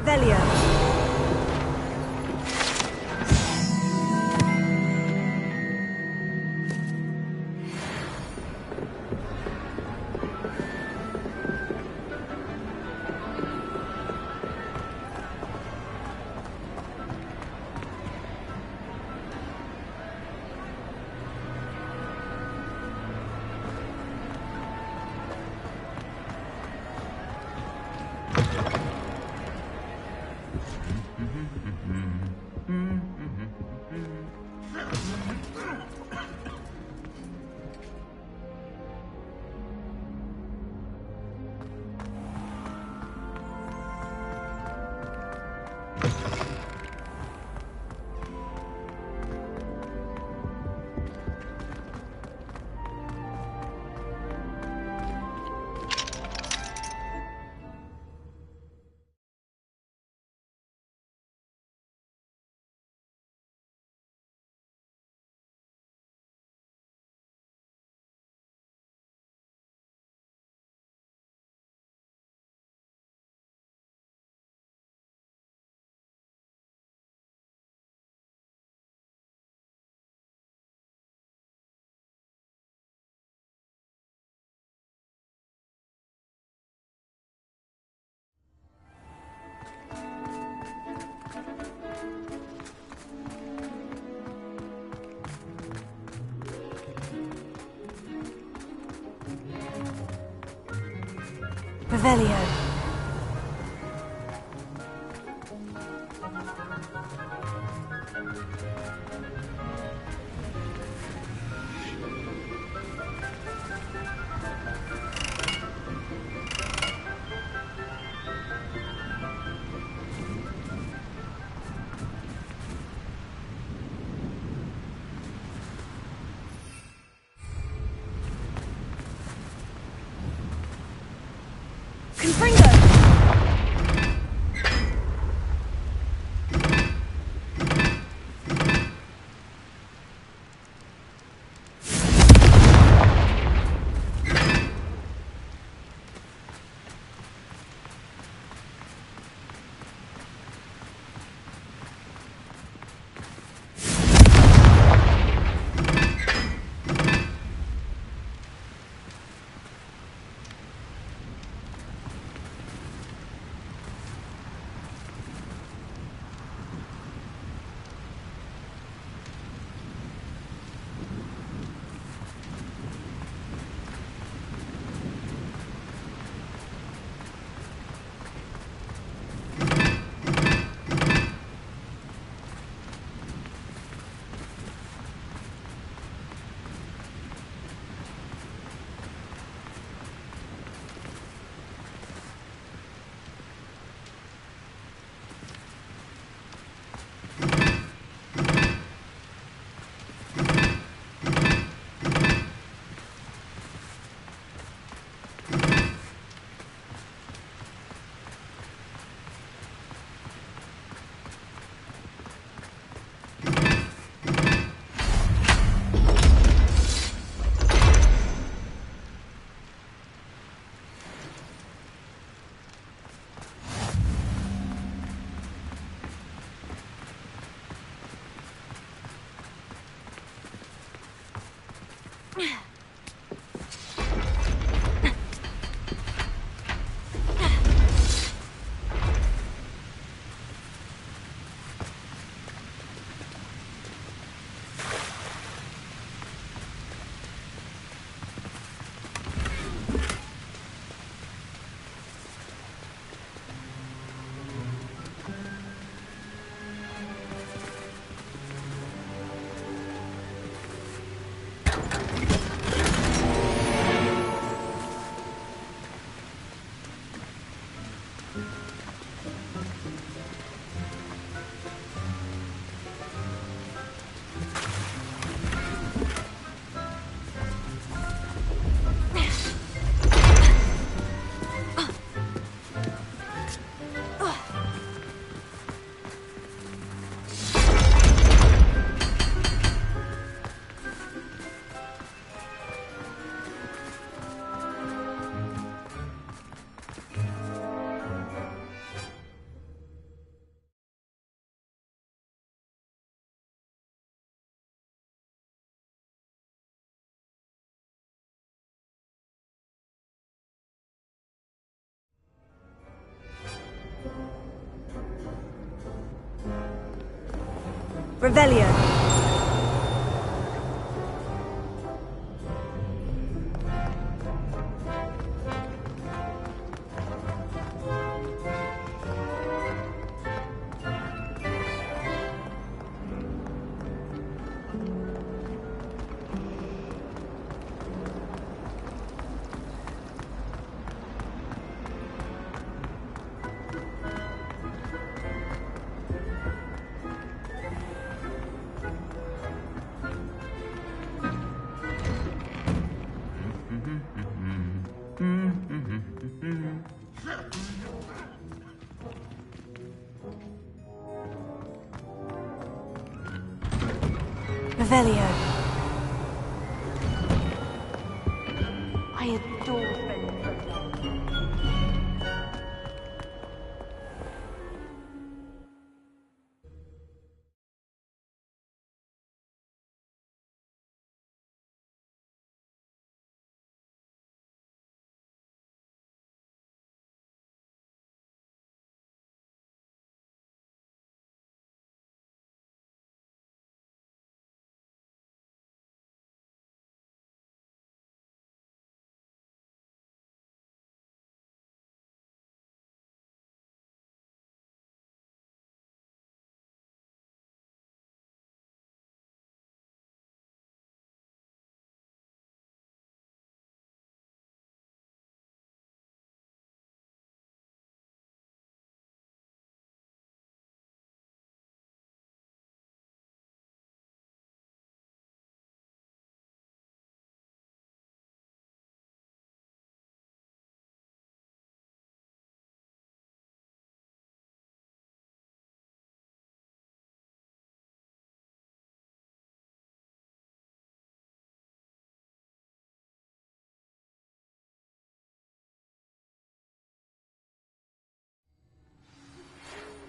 Revelio. Revelio. Confringo! Revelio. Revelio. I adore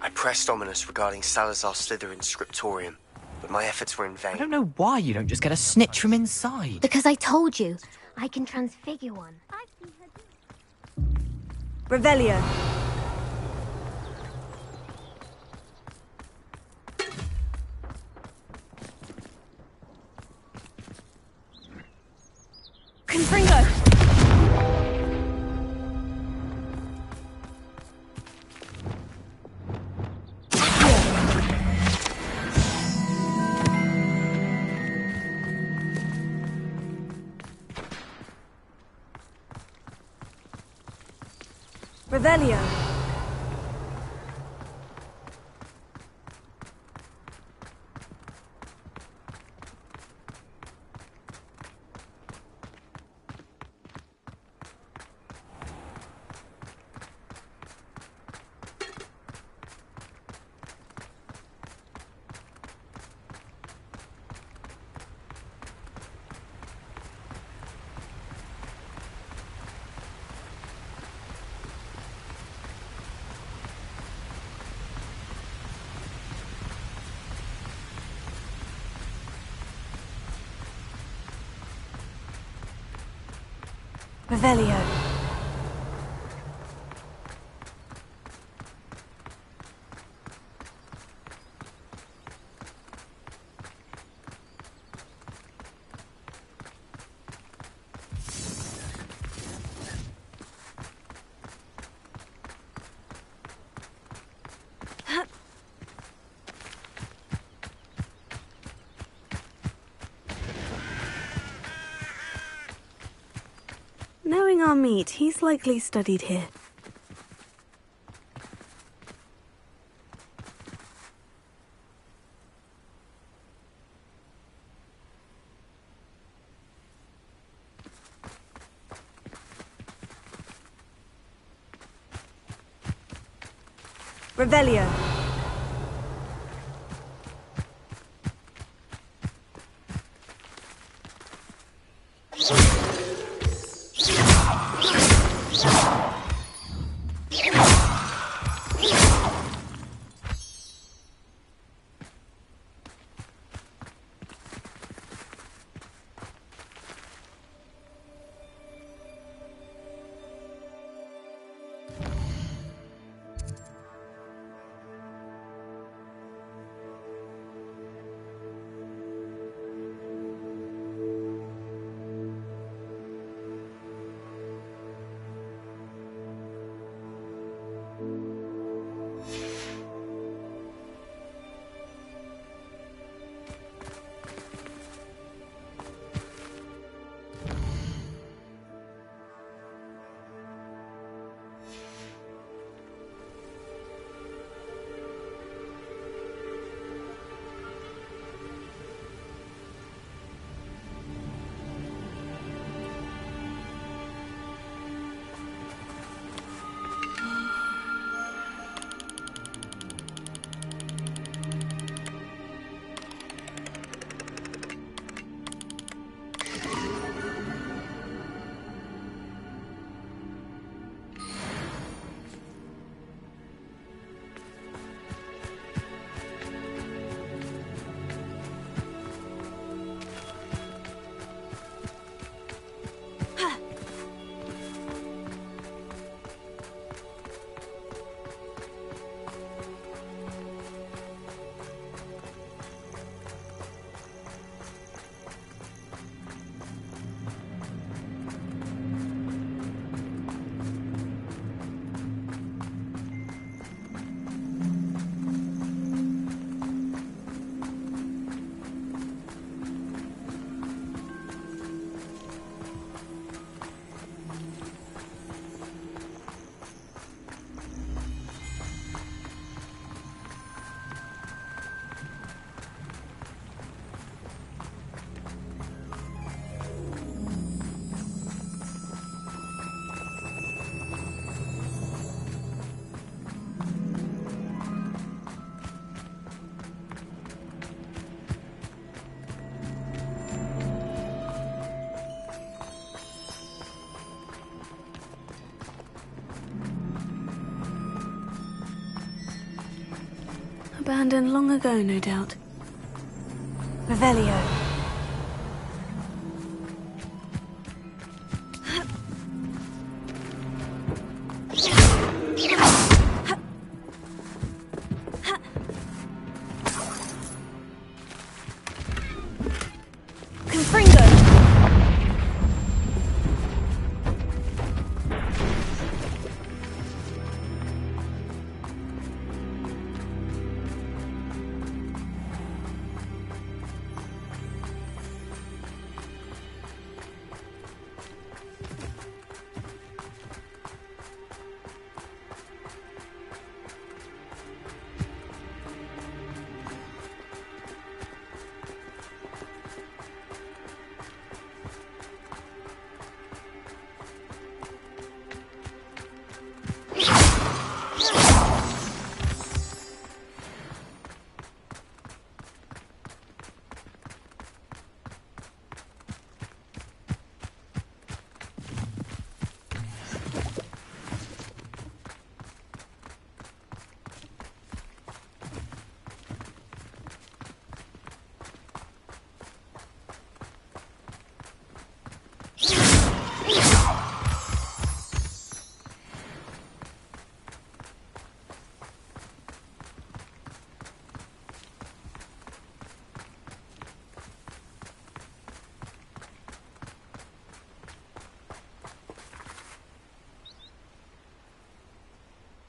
I pressed Ominous regarding Salazar Slytherin's scriptorium, but my efforts were in vain. I don't know why you don't just get a snitch from inside. Because I told you, I can transfigure one. Revelio. Confringo. Revelio. Revelio. Knowing our meat, he's likely studied here. Revelio. Abandoned long ago, no doubt. Revelio.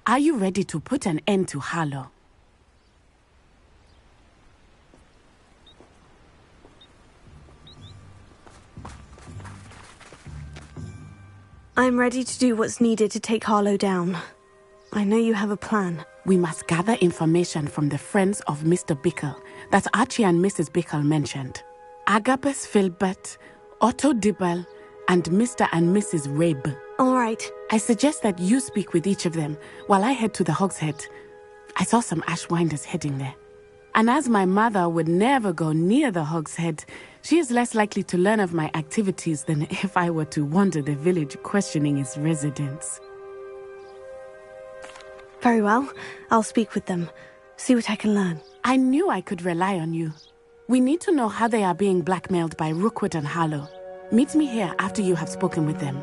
Are you ready to put an end to Harlow? I'm ready to do what's needed to take Harlow down. I know you have a plan. We must gather information from the friends of Mr. Bickle that Archie and Mrs. Bickle mentioned. Agabus Filbert, Otto Dibble, and Mr. and Mrs. Rabe. All right. I suggest that you speak with each of them while I head to the Hogshead. I saw some Ashwinders heading there. And as my mother would never go near the Hogshead, she is less likely to learn of my activities than if I were to wander the village questioning its residents. Very well. I'll speak with them. See what I can learn. I knew I could rely on you. We need to know how they are being blackmailed by Rookwood and Harlow. Meet me here after you have spoken with them.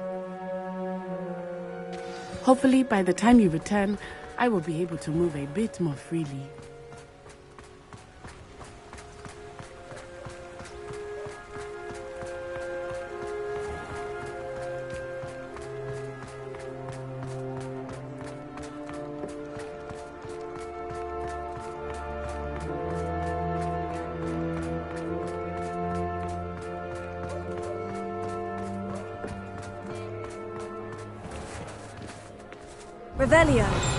Hopefully, by the time you return, I will be able to move a bit more freely. Revelio.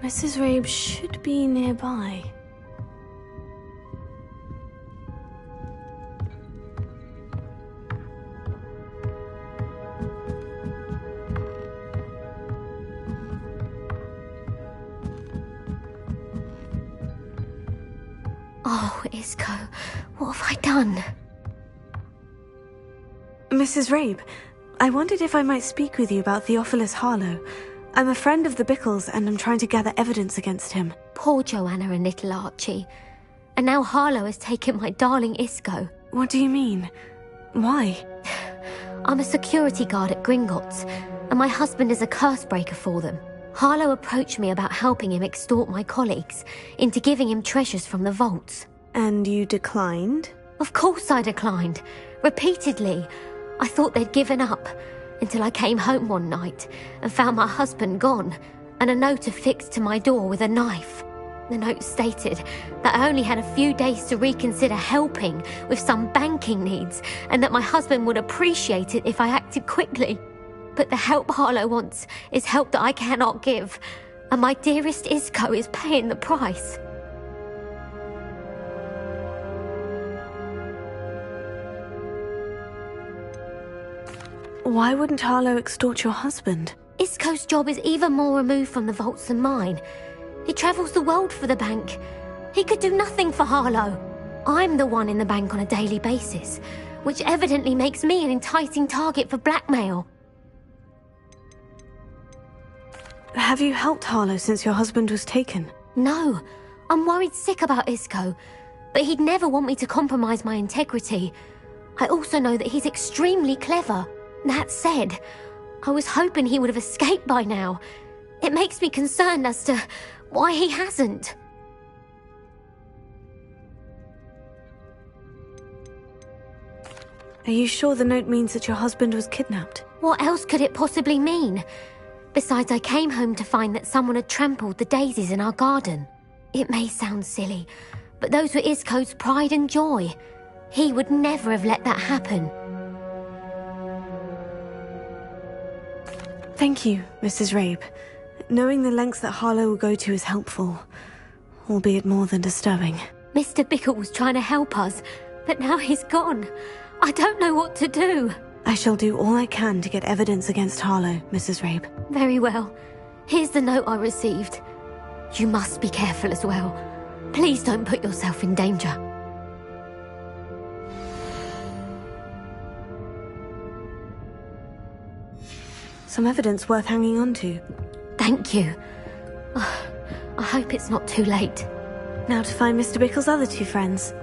Mrs. Rabe should be nearby. Oh, Isco, what have I done? Mrs. Rabe, I wondered if I might speak with you about Theophilus Harlow. I'm a friend of the Bickles, and I'm trying to gather evidence against him. Poor Joanna and little Archie. And now Harlow has taken my darling Isco. What do you mean? Why? I'm a security guard at Gringotts, and my husband is a curse breaker for them. Harlow approached me about helping him extort my colleagues into giving him treasures from the vaults. And you declined? Of course I declined. Repeatedly. I thought they'd given up, until I came home one night and found my husband gone, and a note affixed to my door with a knife. The note stated that I only had a few days to reconsider helping with some banking needs, and that my husband would appreciate it if I acted quickly. But the help Harlow wants is help that I cannot give, and my dearest Isco is paying the price. Why wouldn't Harlow extort your husband? Isco's job is even more removed from the vaults than mine. He travels the world for the bank. He could do nothing for Harlow. I'm the one in the bank on a daily basis, which evidently makes me an enticing target for blackmail. Have you helped Harlow since your husband was taken? No, I'm worried sick about Isco, but he'd never want me to compromise my integrity. I also know that he's extremely clever. That said, I was hoping he would have escaped by now. It makes me concerned as to why he hasn't. Are you sure the note means that your husband was kidnapped? What else could it possibly mean? Besides, I came home to find that someone had trampled the daisies in our garden. It may sound silly, but those were Isco's pride and joy. He would never have let that happen. Thank you, Mrs. Rabe. Knowing the lengths that Harlow will go to is helpful, albeit more than disturbing. Mr. Bickle was trying to help us, but now he's gone. I don't know what to do. I shall do all I can to get evidence against Harlow, Mrs. Rabe. Very well. Here's the note I received. You must be careful as well. Please don't put yourself in danger. Some evidence worth hanging on to. Thank you. I hope it's not too late. Now to find Mr. Bickle's other two friends.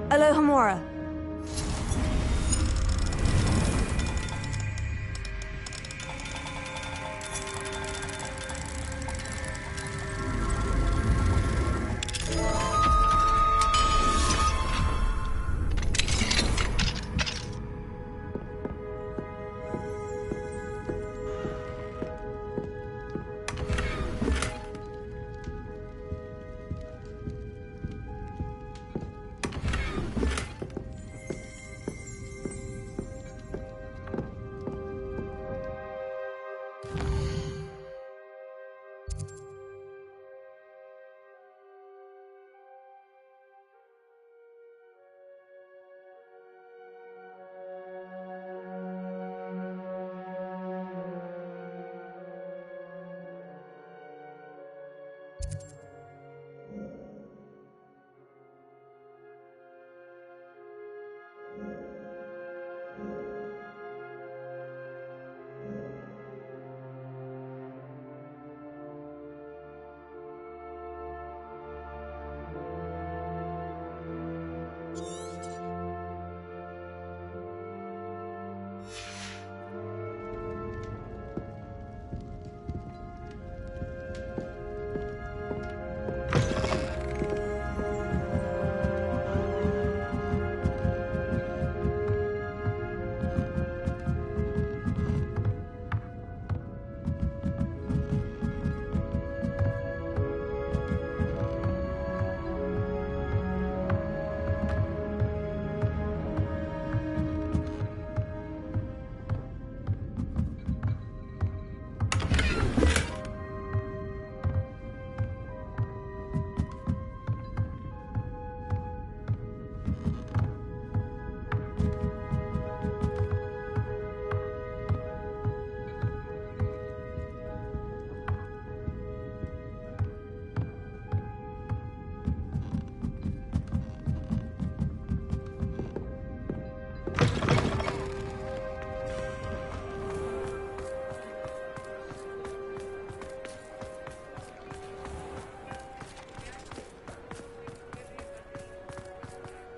Alohomora.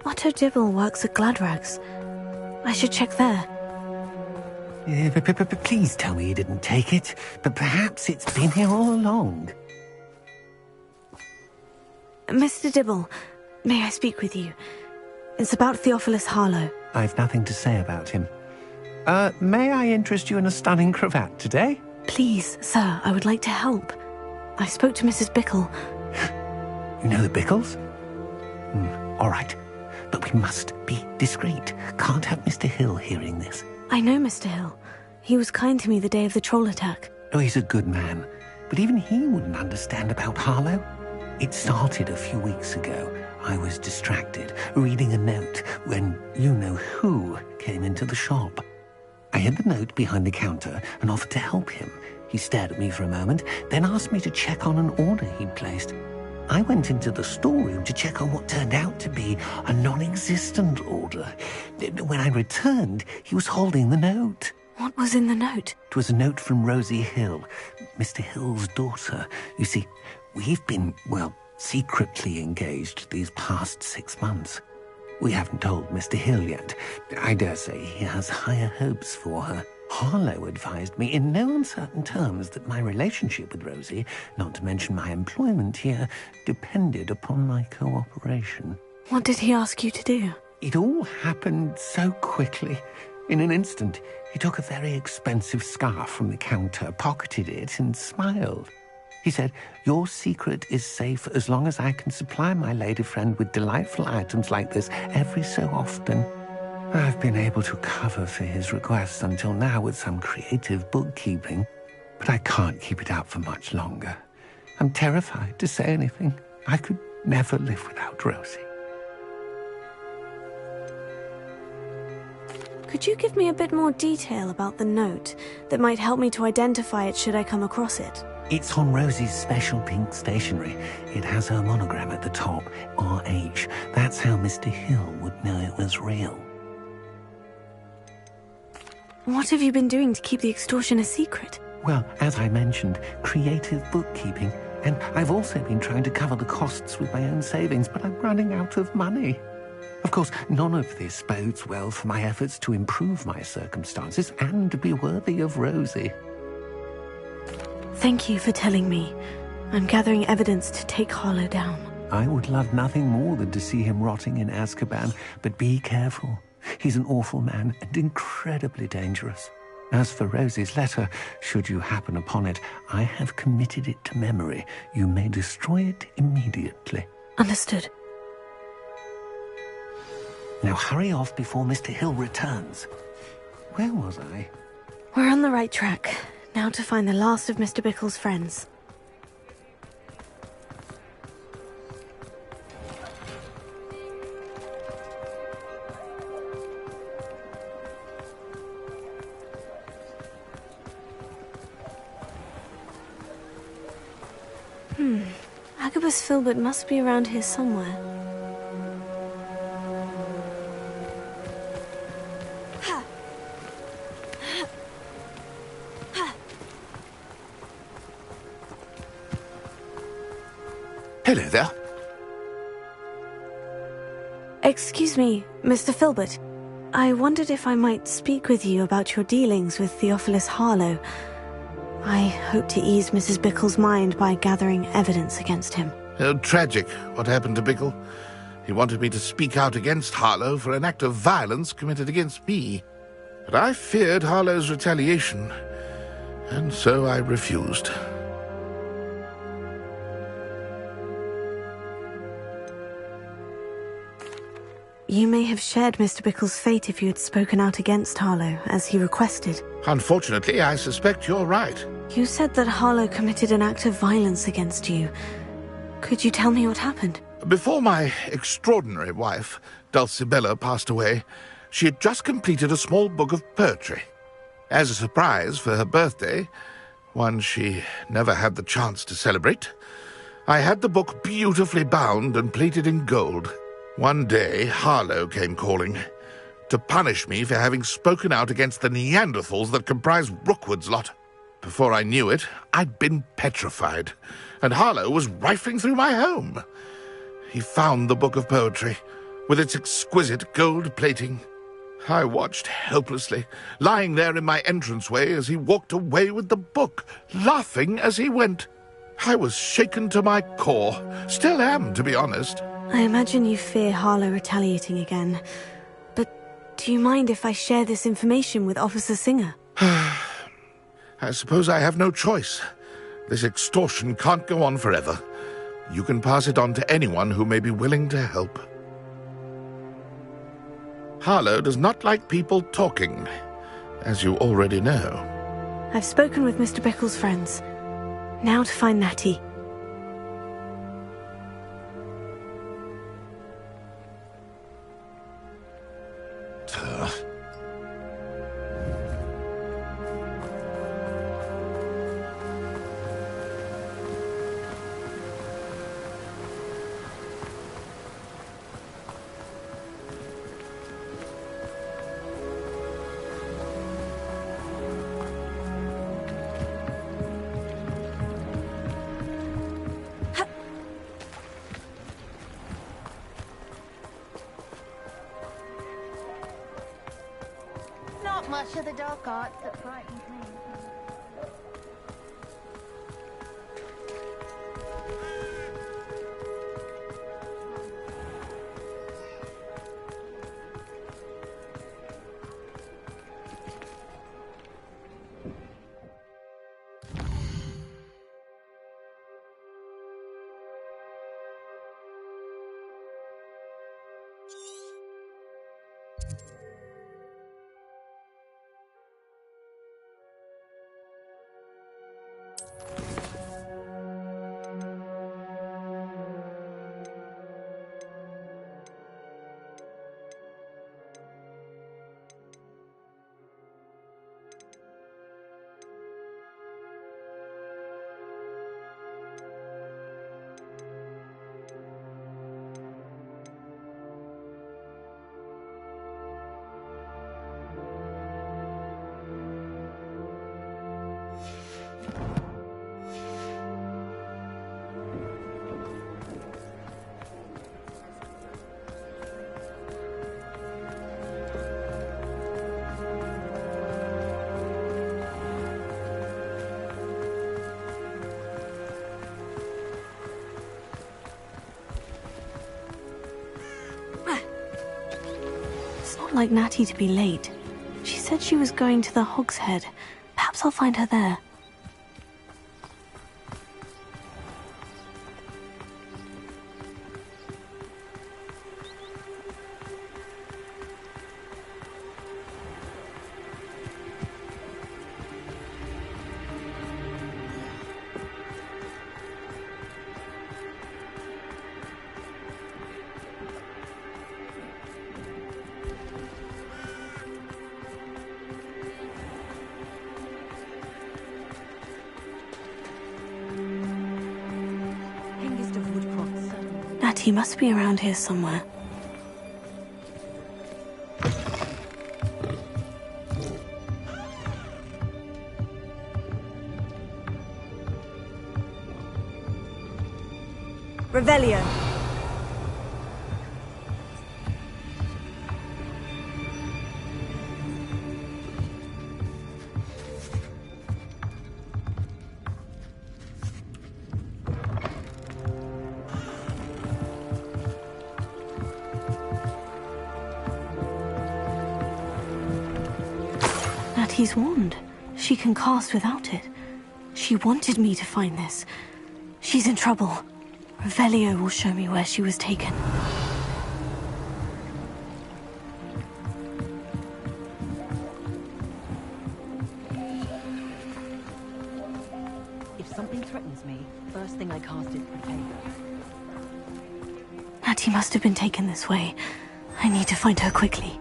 Otto Dibble works at Gladrags. I should check there. Please tell me you didn't take it, but perhaps it's been here all along. Mr. Dibble, may I speak with you? It's about Theophilus Harlow. I've nothing to say about him. May I interest you in a stunning cravat today? Please, sir, I would like to help. I spoke to Mrs. Bickle. You know the Bickles? All right. But we must be discreet. Can't have Mr. Hill hearing this. I know Mr. Hill. He was kind to me the day of the troll attack. Oh, he's a good man. But even he wouldn't understand about Harlow. It started a few weeks ago. I was distracted, reading a note, when you-know-who came into the shop. I hid the note behind the counter and offered to help him. He stared at me for a moment, then asked me to check on an order he'd placed. I went into the storeroom to check on what turned out to be a non-existent order. When I returned, he was holding the note. What was in the note? It was a note from Rosie Hill, Mr. Hill's daughter. You see, we've been, secretly engaged these past 6 months. We haven't told Mr. Hill yet. I dare say he has higher hopes for her. Harlow advised me in no uncertain terms that my relationship with Rosie, not to mention my employment here, depended upon my cooperation. What did he ask you to do? It all happened so quickly. In an instant, he took a very expensive scarf from the counter, pocketed it, and smiled. He said, "Your secret is safe as long as I can supply my lady friend with delightful items like this every so often." I've been able to cover for his requests until now with some creative bookkeeping, but I can't keep it up for much longer. I'm terrified to say anything. I could never live without Rosie. Could you give me a bit more detail about the note that might help me to identify it should I come across it? It's on Rosie's special pink stationery. It has her monogram at the top, RH. That's how Mr. Hill would know it was real. What have you been doing to keep the extortion a secret? Well, as I mentioned, creative bookkeeping. And I've also been trying to cover the costs with my own savings, but I'm running out of money. Of course, none of this bodes well for my efforts to improve my circumstances and to be worthy of Rosie. Thank you for telling me. I'm gathering evidence to take Harlow down. I would love nothing more than to see him rotting in Azkaban, but be careful. He's an awful man and incredibly dangerous. As for Rosie's letter, should you happen upon it, I have committed it to memory. You may destroy it immediately. Understood. Now hurry off before Mr. Hill returns. Where was I? We're on the right track. Now to find the last of Mr. Bickle's friends. Agabus Filbert must be around here somewhere. Hello there. Excuse me, Mr. Filbert. I wondered if I might speak with you about your dealings with Theophilus Harlow. I hope to ease Mrs. Bickle's mind by gathering evidence against him. Oh, tragic what happened to Bickle. He wanted me to speak out against Harlow for an act of violence committed against me. But I feared Harlow's retaliation, and so I refused. You may have shared Mr. Bickle's fate if you had spoken out against Harlow, as he requested. Unfortunately, I suspect you're right. You said that Harlow committed an act of violence against you. Could you tell me what happened? Before my extraordinary wife, Dulcibella, passed away, she had just completed a small book of poetry. As a surprise for her birthday, one she never had the chance to celebrate, I had the book beautifully bound and plated in gold. One day, Harlow came calling to punish me for having spoken out against the Neanderthals that comprise Rookwood's lot. Before I knew it, I'd been petrified, and Harlow was rifling through my home. He found the book of poetry, with its exquisite gold plating. I watched helplessly, lying there in my entranceway as he walked away with the book, laughing as he went. I was shaken to my core, still am, to be honest. I imagine you fear Harlow retaliating again. But Do you mind if I share this information with Officer Singer? I suppose I have no choice. This extortion can't go on forever. You can pass it on to anyone who may be willing to help. Harlow does not like people talking, as you already know. I've spoken with Mr. Bickle's friends. Now to find Natty. Not much of the dark arts that frightens me. Like Natty to be late. She said she was going to the Hog's Head. Perhaps I'll find her there. He must be around here somewhere. Revelio. Natty's wand. She can cast without it. She wanted me to find this. She's in trouble. Revelio will show me where she was taken. If something threatens me, first thing I cast is Protagonist. Natty must have been taken this way. I need to find her quickly.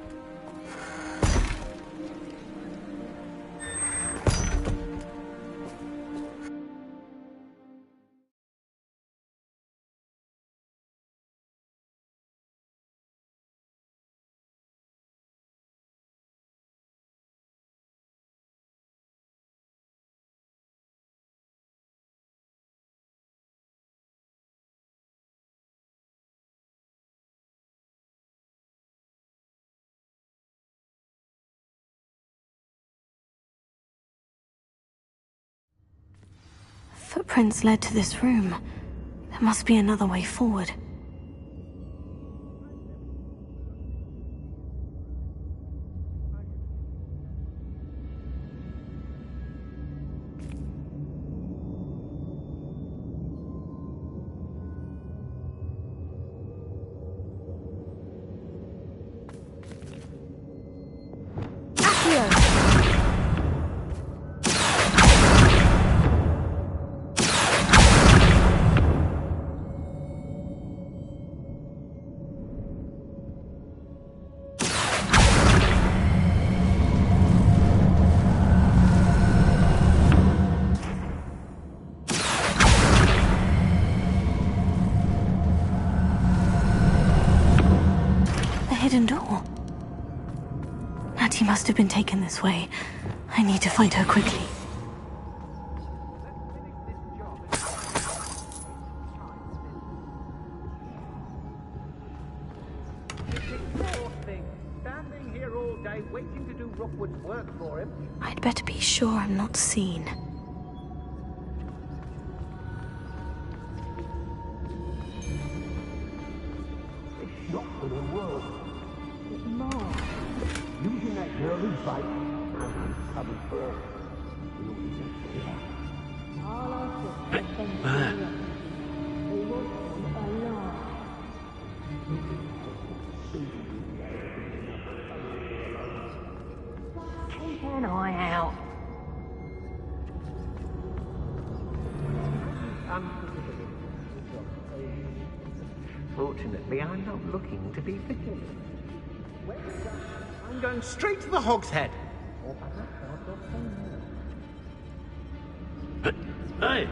Footprints led to this room. There must be another way forward. hidden door. Natty must have been taken this way. I need to find her quickly. Standing here all day waiting to do Rookwood's work for him. I'd better be sure I'm not seen. It's not for the world. It's Mars. Using that girl's bite, I'm coming for her. We'll be just here. All our sisters send to you. They want a lot. Keep an eye out. Fortunately, I'm not looking to be vigilant. I'm going straight to the Hogshead. Hey!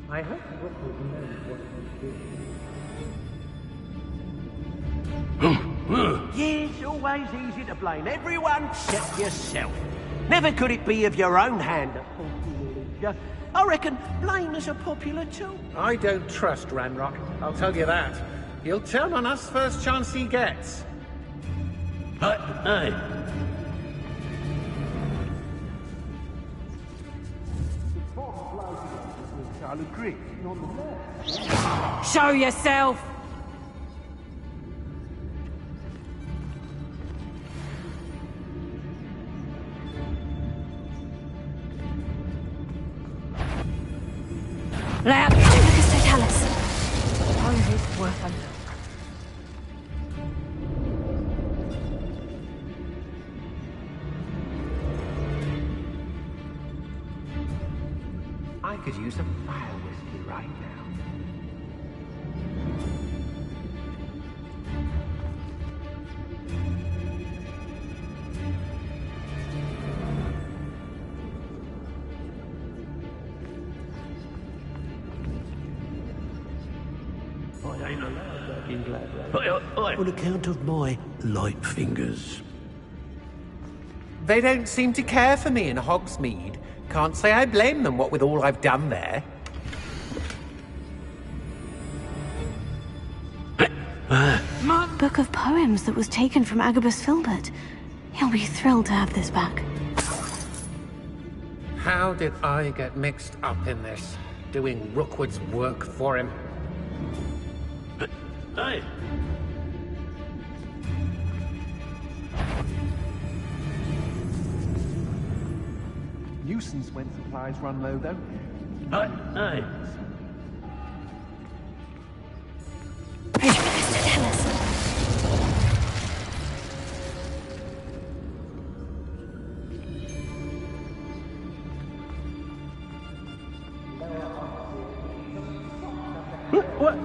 I hope Rookwood knows what he's doing. Yes, always easy to blame everyone except yourself. Never could it be of your own hand that Portkey Games. I reckon blame is a popular tool. I don't trust Ranrock, I'll tell you that. He'll turn on us first chance he gets. Hey. I'll agree. Show yourself! Loud! Totalis. Oh, it's worth a look. I could use a fire whiskey right now. I ain't allowed that in Glad. On account of my light fingers. They don't seem to care for me in Hogsmeade. Can't say I blame them, what with all I've done there. Book of poems that was taken from Agabus Filbert. He'll be thrilled to have this back. How did I get mixed up in this? Doing Rookwood's work for him? Hey! Nuisance when supplies run low, though. Hey! What?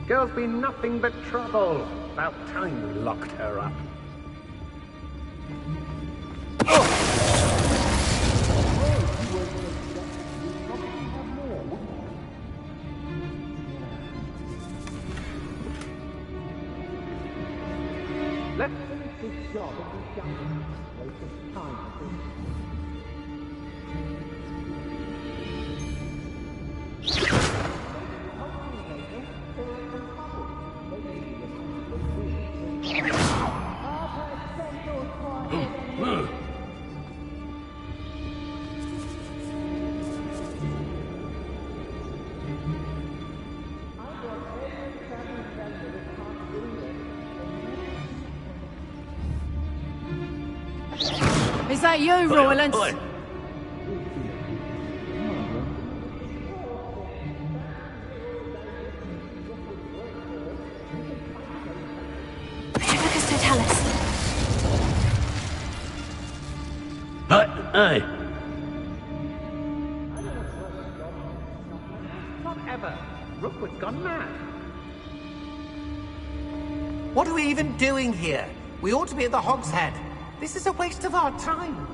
Girl's been nothing but trouble. About time we locked her up. Let's finish this job and be done. Waste of time, I think. Is that you, Royland? Embarks Totalis. Hey! Not ever. Rookwood's gone mad. What are we even doing here? We ought to be at the Hogshead. This is a waste of our time.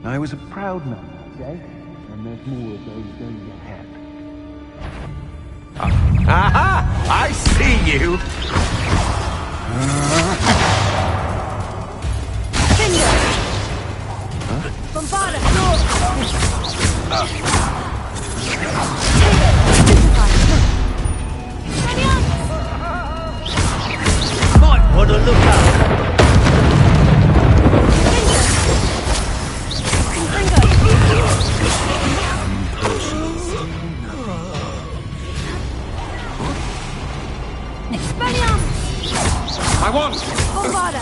I was a proud man, yes? And there's more of those days ahead. Aha! I see you! Bombarda! Might want to look up. I want! Bombarda!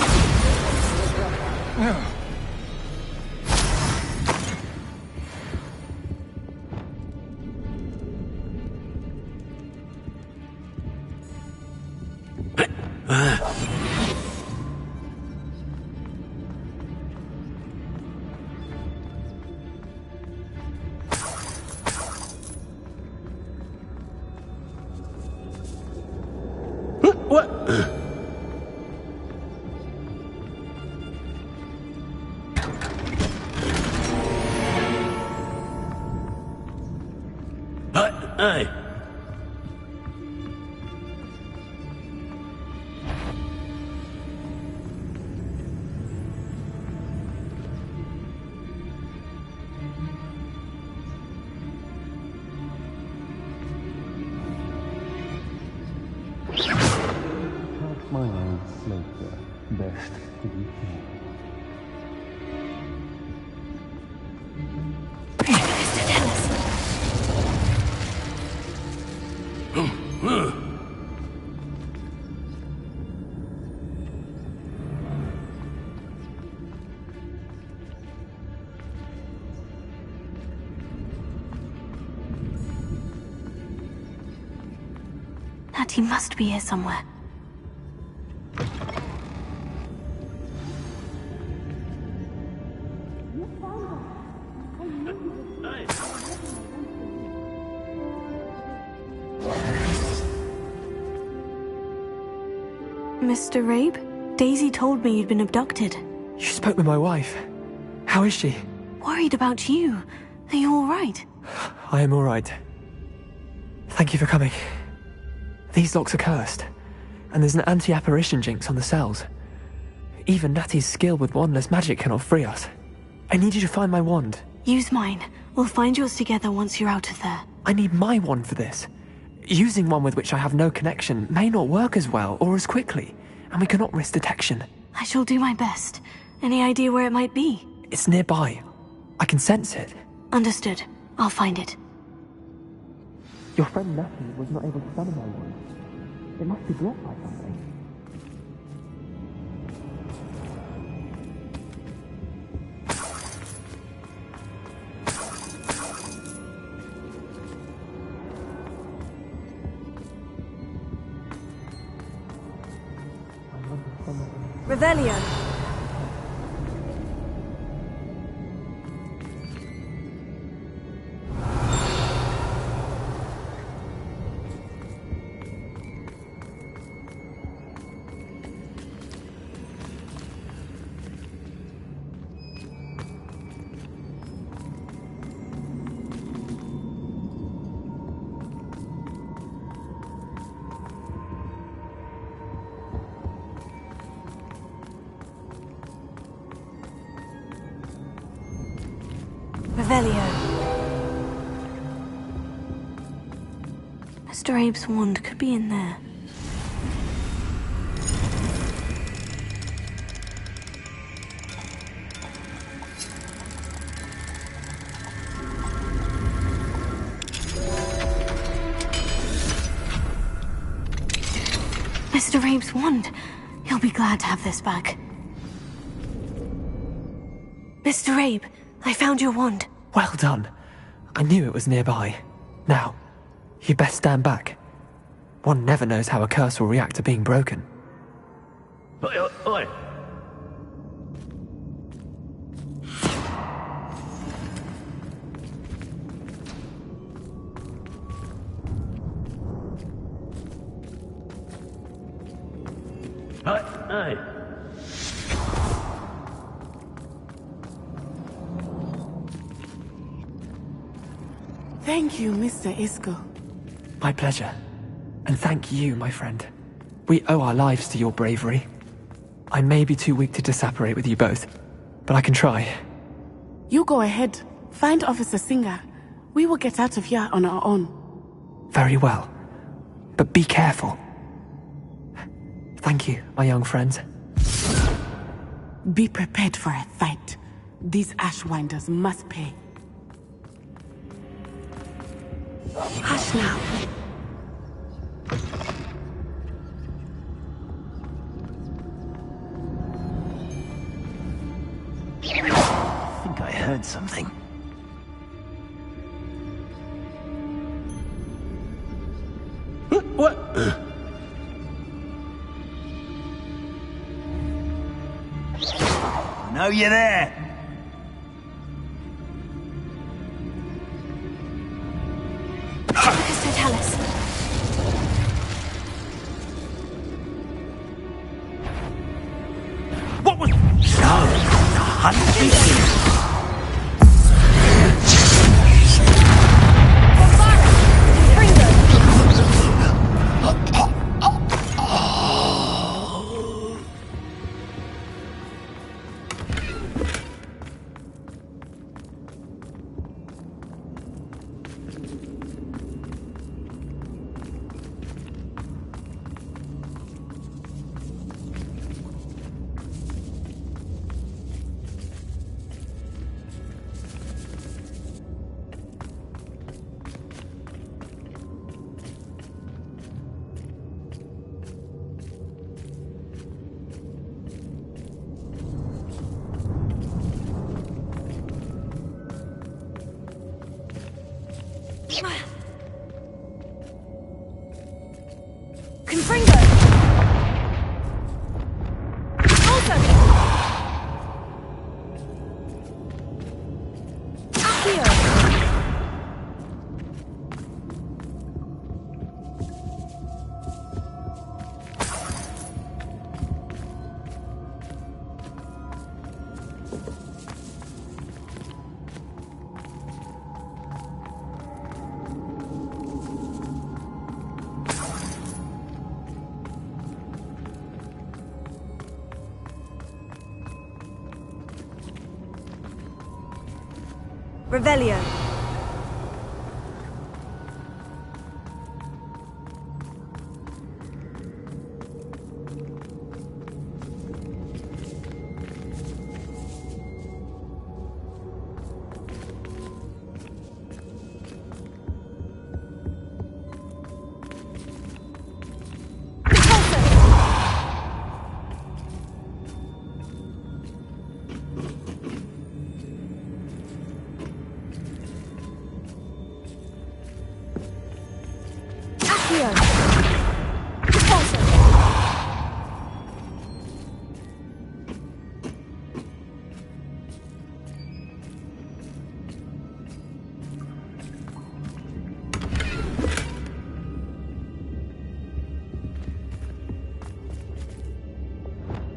What? Hey. That's my old slaughter. Best to be fair. Natty must be here somewhere. Mr. Rabe? Daisy told me you'd been abducted. You spoke with my wife. How is she? Worried about you. Are you all right? I am all right. Thank you for coming. These locks are cursed, and there's an anti-apparition jinx on the cells. Even Natty's skill with wandless magic cannot free us. I need you to find my wand. Use mine. We'll find yours together once you're out of there. I need my wand for this. Using one with which I have no connection may not work as well or as quickly, and we cannot risk detection. I shall do my best. Any idea where it might be? It's nearby. I can sense it. Understood. I'll find it. Your friend Natty was not able to summon my wand. It must be blocked by something. Revelio. Revelio. Mr. Abe's wand could be in there. Mr. Abe's wand. He'll be glad to have this back. Mr. Abe, I found your wand. Well done. I knew it was nearby. Now, you best stand back. One never knows how a curse will react to being broken. Oi, oi. Hey. Thank you, Mr. Isco. My pleasure. And thank you, my friend. We owe our lives to your bravery. I may be too weak to disapparate with you both, but I can try. You go ahead. Find Officer Singer. We will get out of here on our own. Very well. But be careful. Thank you, my young friends. Be prepared for a fight. These Ashwinders must pay. Hush now. I think I heard something. What? I know you're there. So tell us. What was... So, the hunt begins. Revelio.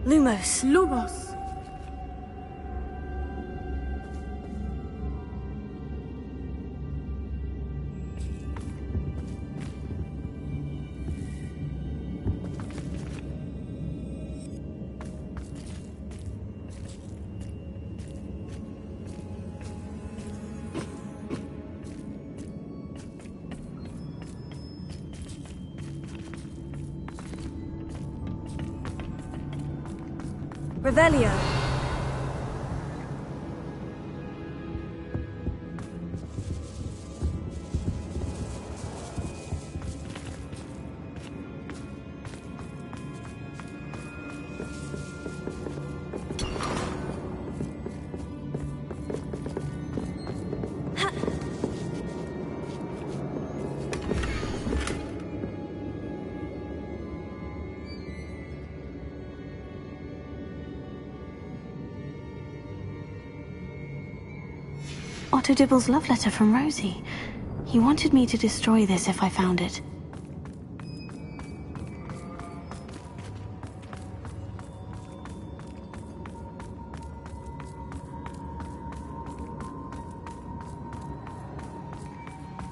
Lumos. Lumos. Revelio. Otto Dibble's love letter from Rosie. He wanted me to destroy this if I found it.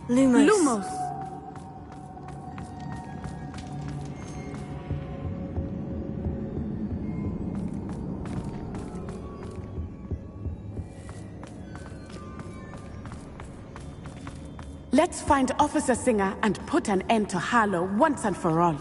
Lumos. Lumos! Let's find Officer Singer and put an end to Harlow once and for all.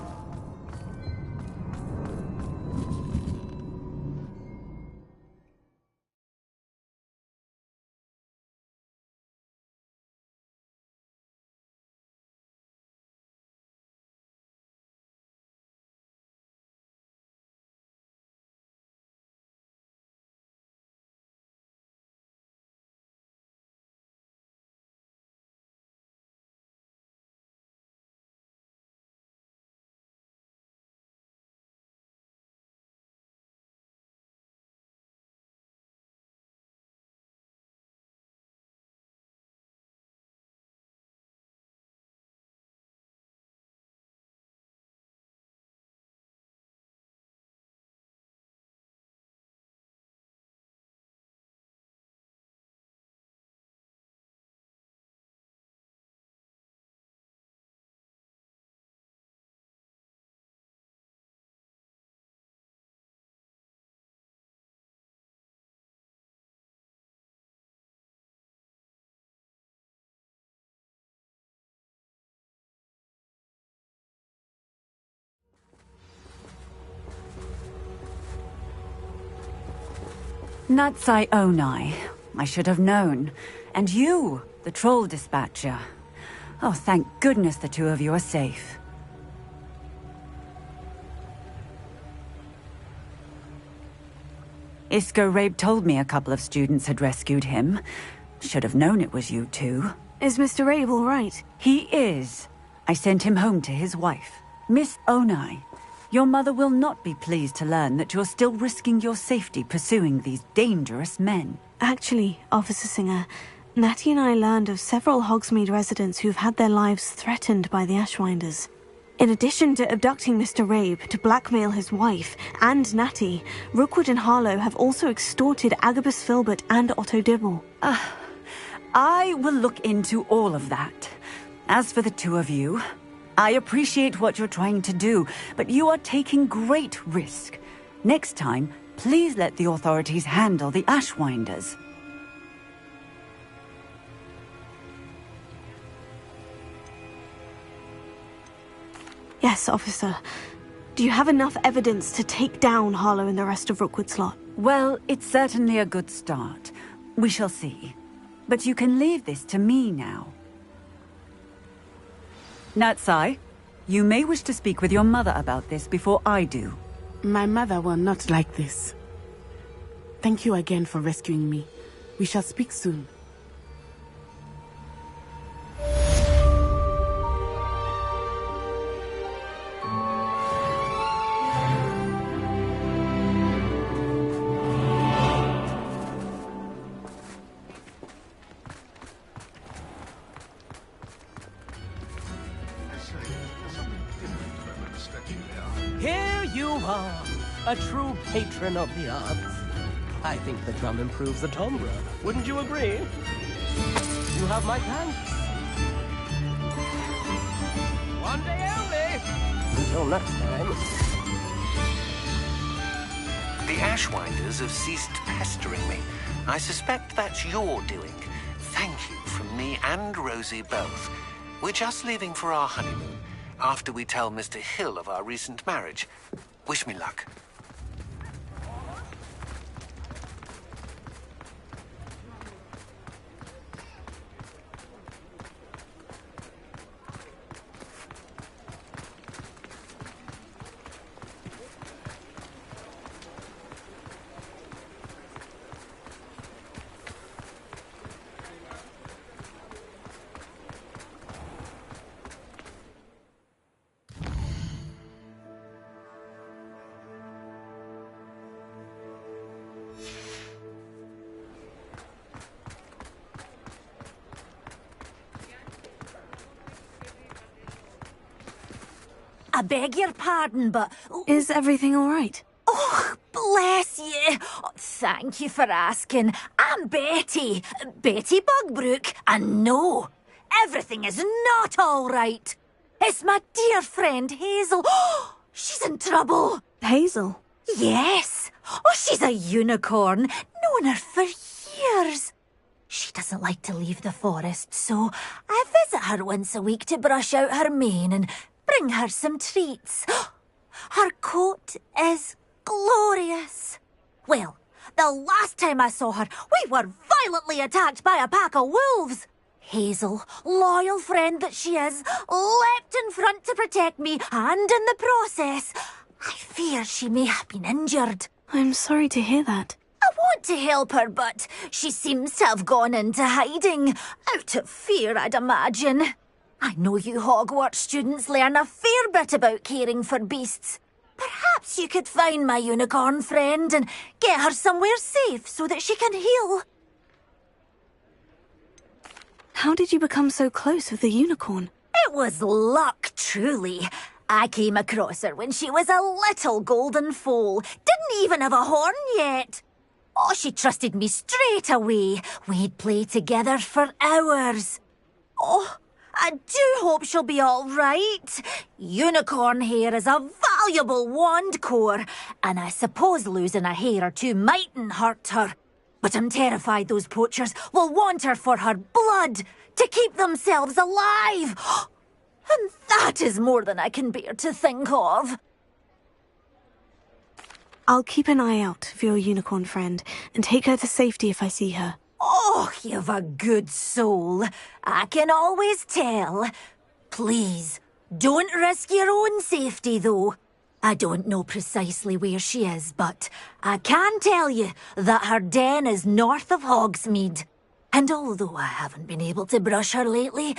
Natsai Onai. I should have known. And you, the troll dispatcher. Oh, thank goodness the two of you are safe. Isco Rabe told me a couple of students had rescued him. Should have known it was you two. Is Mr. Rabe all right? He is. I sent him home to his wife. Miss Onai, your mother will not be pleased to learn that you're still risking your safety pursuing these dangerous men. Actually, Officer Singer, Natty and I learned of several Hogsmeade residents who've had their lives threatened by the Ashwinders. In addition to abducting Mr. Rabe to blackmail his wife and Natty, Rookwood and Harlow have also extorted Agabus Filbert and Otto Dibble. I will look into all of that. As for the two of you, I appreciate what you're trying to do, but you are taking great risk. Next time, please let the authorities handle the Ashwinders. Yes, officer. Do you have enough evidence to take down Harlow and the rest of Rookwood's lot? Well, it's certainly a good start. We shall see. But you can leave this to me now. Natsai, you may wish to speak with your mother about this before I do. My mother will not like this. Thank you again for rescuing me. We shall speak soon. Here you are, a true patron of the arts. I think the drum improves the timbre. Wouldn't you agree? You have my thanks. One day only. Until next time. The Ashwinders have ceased pestering me. I suspect that's your doing. Thank you from me and Rosie both. We're just leaving for our honeymoon, after we tell Mr. Hill of our recent marriage. Wish me luck. I beg your pardon, but... Is everything all right? Oh, bless you. Oh, thank you for asking. I'm Betty. Betty Bugbrook. And no, everything is not all right. It's my dear friend Hazel. She's in trouble. Hazel? Yes. Oh, she's a unicorn. Known her for years. She doesn't like to leave the forest, so I visit her once a week to brush out her mane and bring her some treats. Her coat is glorious. Well, the last time I saw her, we were violently attacked by a pack of wolves. Hazel, loyal friend that she is, leapt in front to protect me, and in the process, I fear she may have been injured. I'm sorry to hear that. I want to help her, but she seems to have gone into hiding. Out of fear, I'd imagine. I know you Hogwarts students learn a fair bit about caring for beasts. Perhaps you could find my unicorn friend and get her somewhere safe so that she can heal. How did you become so close with the unicorn? It was luck, truly. I came across her when she was a little golden foal. Didn't even have a horn yet. Oh, she trusted me straight away. We'd play together for hours. Oh, I do hope she'll be all right. Unicorn hair is a valuable wand core, and I suppose losing a hair or two mightn't hurt her. But I'm terrified those poachers will want her for her blood, to keep themselves alive. And that is more than I can bear to think of. I'll keep an eye out for your unicorn friend and take her to safety if I see her. Oh, you've a good soul. I can always tell. Please, don't risk your own safety, though. I don't know precisely where she is, but I can tell you that her den is north of Hogsmeade. And although I haven't been able to brush her lately,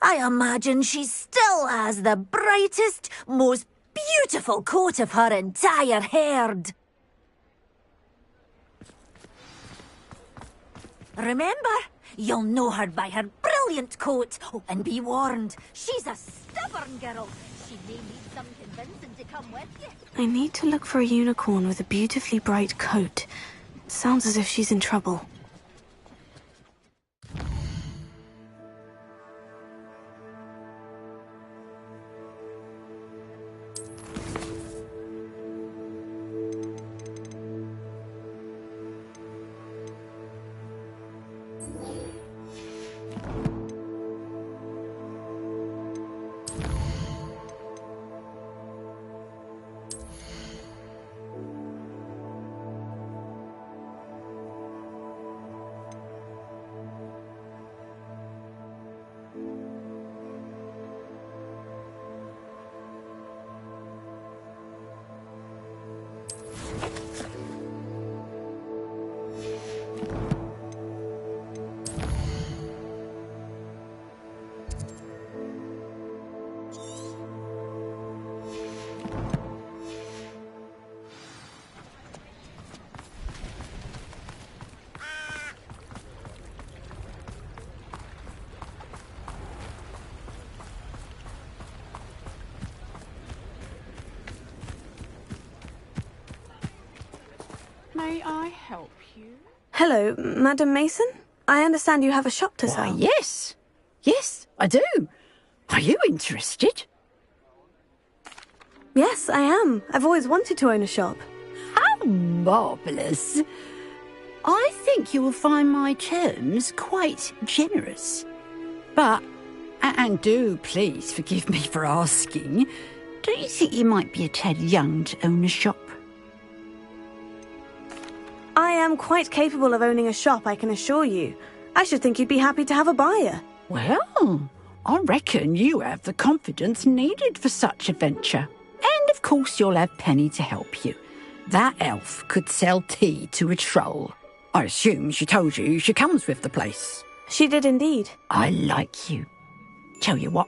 I imagine she still has the brightest, most beautiful coat of her entire herd. Remember, you'll know her by her brilliant coat. Oh, and be warned, she's a stubborn girl. She may need some convincing to come with you. I need to look for a unicorn with a beautifully bright coat. Sounds as if she's in trouble. May I help you? Hello, Madam Mason? I understand you have a shop to sell. Why, yes. Yes, I do. Are you interested? Yes, I am. I've always wanted to own a shop. How marvellous. I think you will find my terms quite generous. But, and do please forgive me for asking, don't you think you might be a tad young to own a shop? I am quite capable of owning a shop, I can assure you. I should think you'd be happy to have a buyer. Well, I reckon you have the confidence needed for such a venture. And of course you'll have Penny to help you. That elf could sell tea to a troll. I assume she told you she comes with the place. She did indeed. I like you. Tell you what,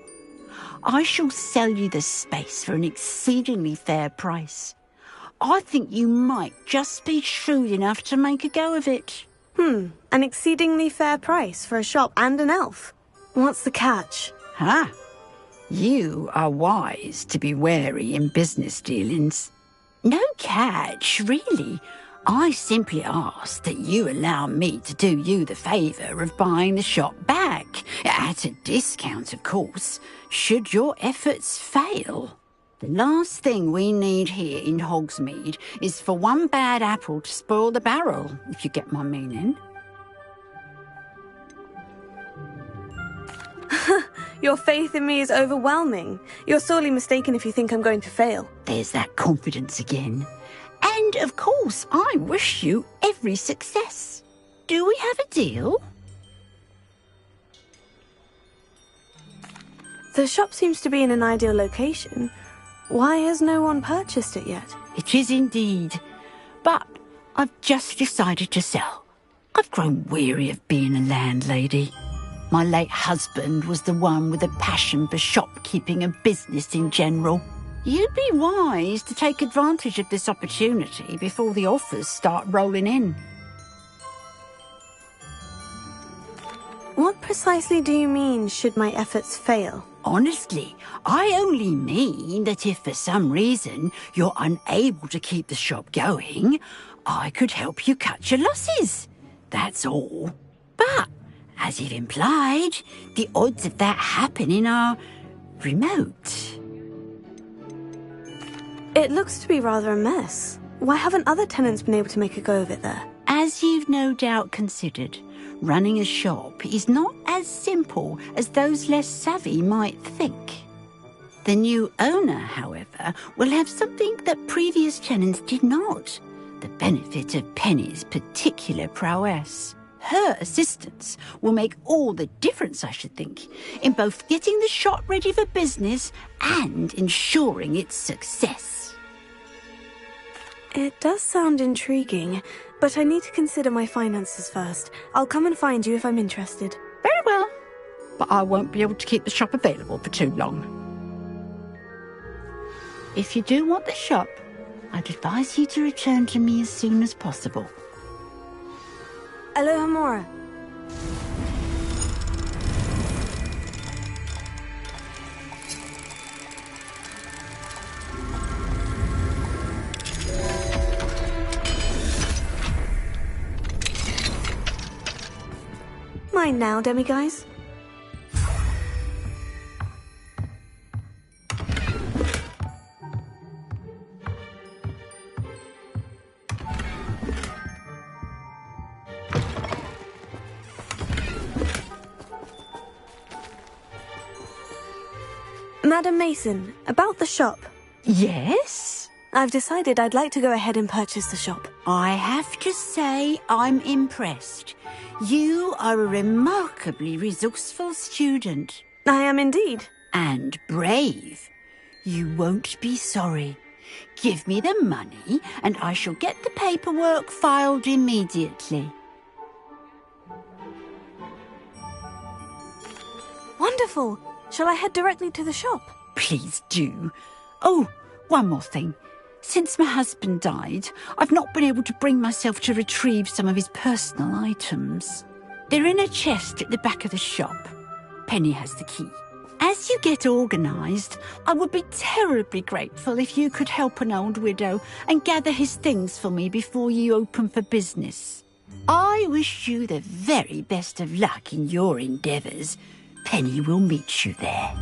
I shall sell you the space for an exceedingly fair price. I think you might just be shrewd enough to make a go of it. An exceedingly fair price for a shop and an elf. What's the catch? Ah, you are wise to be wary in business dealings. No catch, really. I simply ask that you allow me to do you the favour of buying the shop back, at a discount, of course, should your efforts fail. The last thing we need here in Hogsmeade is for one bad apple to spoil the barrel, if you get my meaning. Your faith in me is overwhelming. You're sorely mistaken if you think I'm going to fail. There's that confidence again. And, of course, I wish you every success. Do we have a deal? The shop seems to be in an ideal location. Why has no one purchased it yet? It is indeed. But I've just decided to sell. I've grown weary of being a landlady. My late husband was the one with a passion for shopkeeping and business in general. You'd be wise to take advantage of this opportunity before the offers start rolling in. What precisely do you mean, should my efforts fail? Honestly, I only mean that if for some reason you're unable to keep the shop going, I could help you cut your losses. That's all. But, as you've implied, the odds of that happening are remote. It looks to be rather a mess. Why haven't other tenants been able to make a go of it there? As you've no doubt considered, running a shop is not as simple as those less savvy might think. The new owner, however, will have something that previous tenants did not: the benefit of Penny's particular prowess. Her assistance will make all the difference, I should think, in both getting the shop ready for business and ensuring its success. It does sound intriguing, but I need to consider my finances first. I'll come and find you if I'm interested. Very well, but I won't be able to keep the shop available for too long. If you do want the shop, I'd advise you to return to me as soon as possible. Aloha Mora. Mine now, demiguise. Madam Mason, about the shop. Yes? I've decided I'd like to go ahead and purchase the shop. I have to say I'm impressed. You are a remarkably resourceful student. I am indeed. And brave. You won't be sorry. Give me the money and I shall get the paperwork filed immediately. Wonderful. Shall I head directly to the shop? Please do. Oh, one more thing. Since my husband died, I've not been able to bring myself to retrieve some of his personal items. They're in a chest at the back of the shop. Penny has the key. As you get organised, I would be terribly grateful if you could help an old widow and gather his things for me before you open for business. I wish you the very best of luck in your endeavours. Penny will meet you there.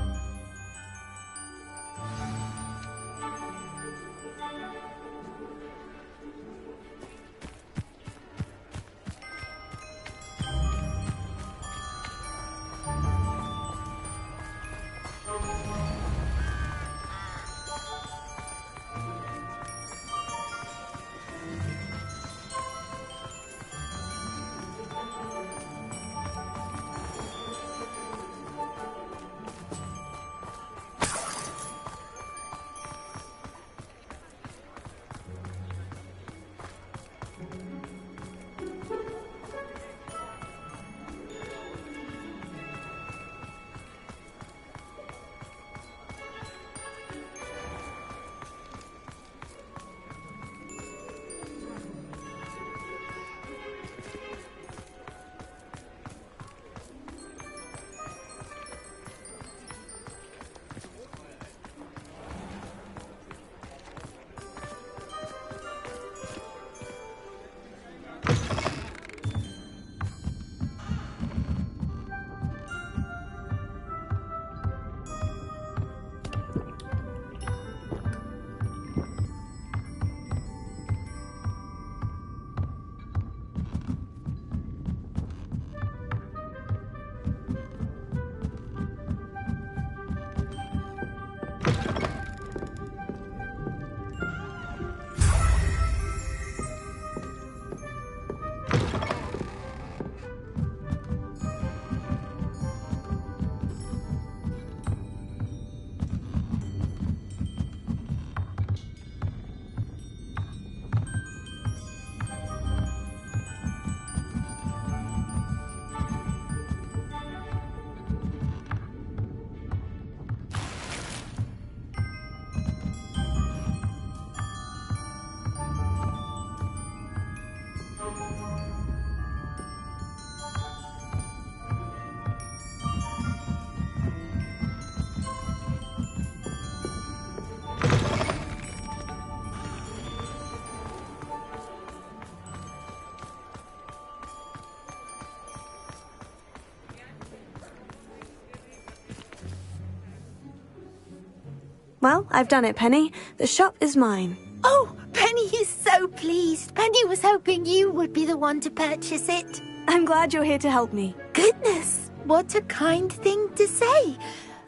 Well, I've done it, Penny. The shop is mine. Oh, Penny is so pleased. Penny was hoping you would be the one to purchase it. I'm glad you're here to help me. Goodness, what a kind thing to say.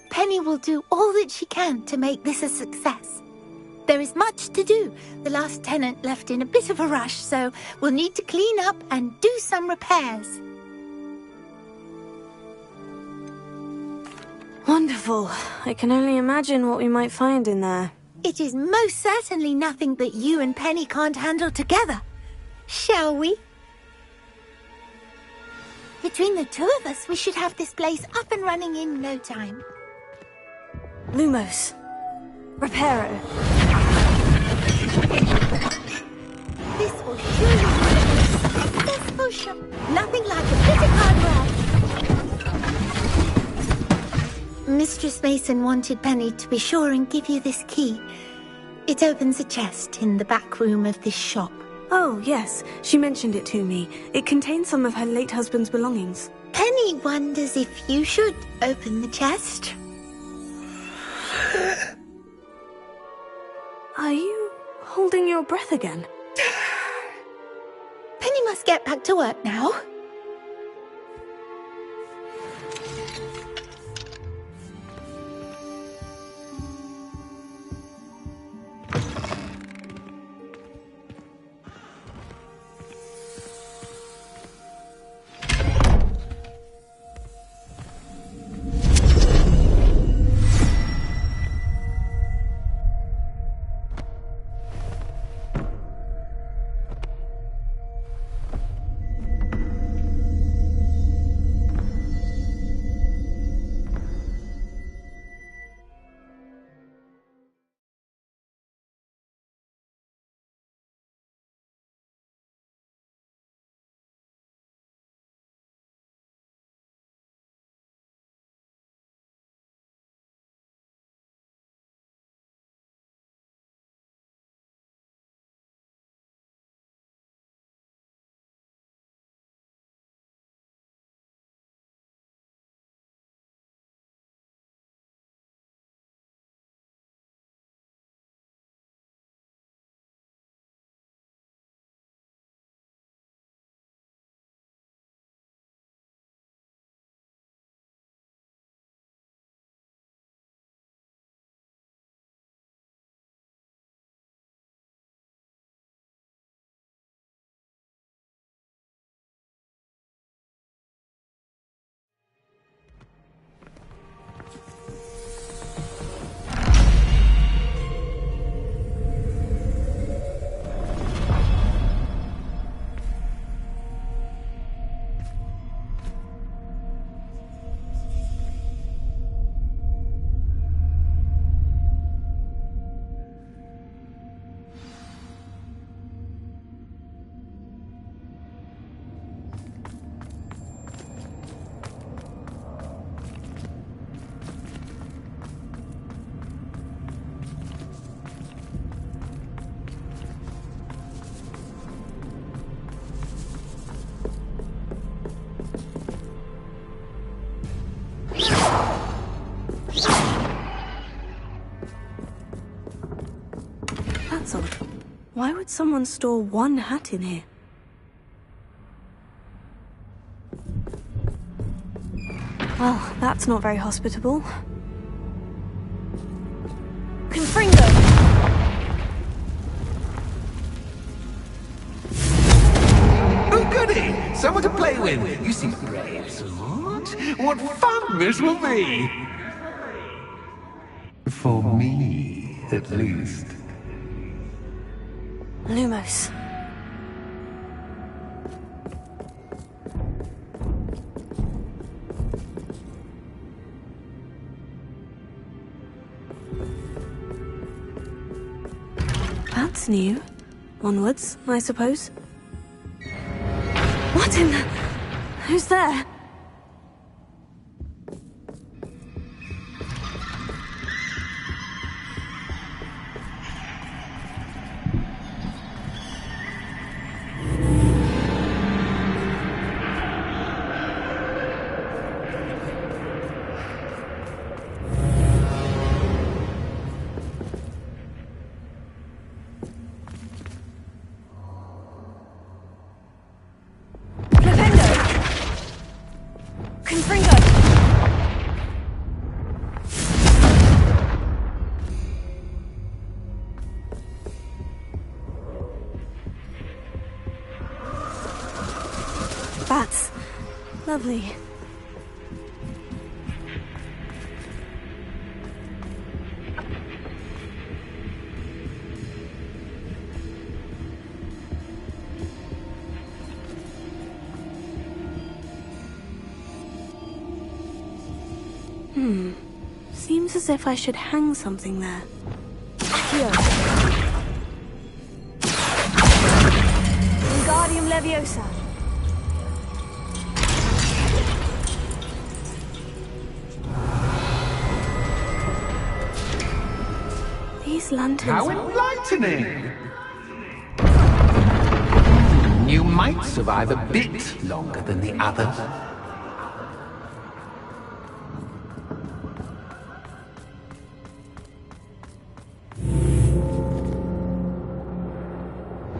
Penny will do all that she can to make this a success. There is much to do. The last tenant left in a bit of a rush, so we'll need to clean up and do some repairs. Wonderful. I can only imagine what we might find in there. It is most certainly nothing that you and Penny can't handle together. Shall we? Between the two of us, we should have this place up and running in no time. Lumos. Reparo. This will surely be the most successful shop. Nothing like a bit of hard work. Mistress Mason wanted Penny to be sure and give you this key. It opens a chest in the back room of this shop. Oh, yes. She mentioned it to me. It contains some of her late husband's belongings. Penny wonders if you should open the chest. Are you holding your breath again? Penny must get back to work now. That's odd. Why would someone store one hat in here? Well, that's not very hospitable. Confringo! Oh, goody! Someone to play with. You seem brave, Smart. What fun this will be! For me, at least. Lumos. That's new. Onwards, I suppose. What in the... Who's there? lovely. Seems as if I should hang something there. Here. Wingardium Leviosa. These lanterns. How enlightening! You might survive a bit longer than the others.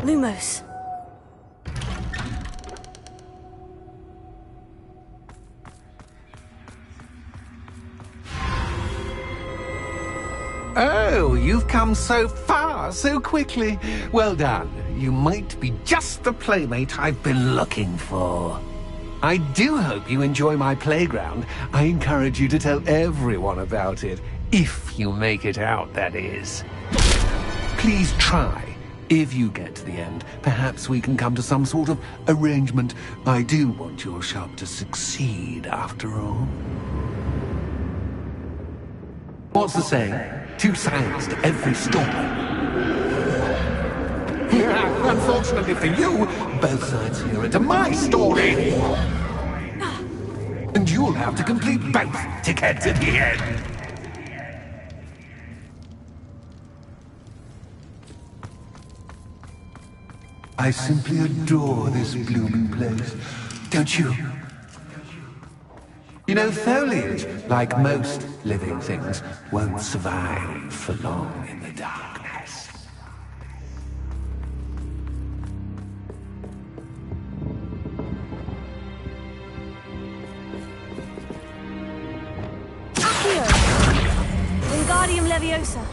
Lumos. Oh, you've come so far, so quickly. Well done. You might be just the playmate I've been looking for. I do hope you enjoy my playground. I encourage you to tell everyone about it. If you make it out, that is. Please try. If you get to the end, perhaps we can come to some sort of arrangement. I do want your shop to succeed, after all. What's the saying? Two sides to every story. Unfortunately for you, both sides here are to my story. And you'll have to complete both to get to the end. I simply adore this blooming place, don't you? You know, foliage, like most living things, won't survive for long in the darkness. Accio! Wingardium Leviosa.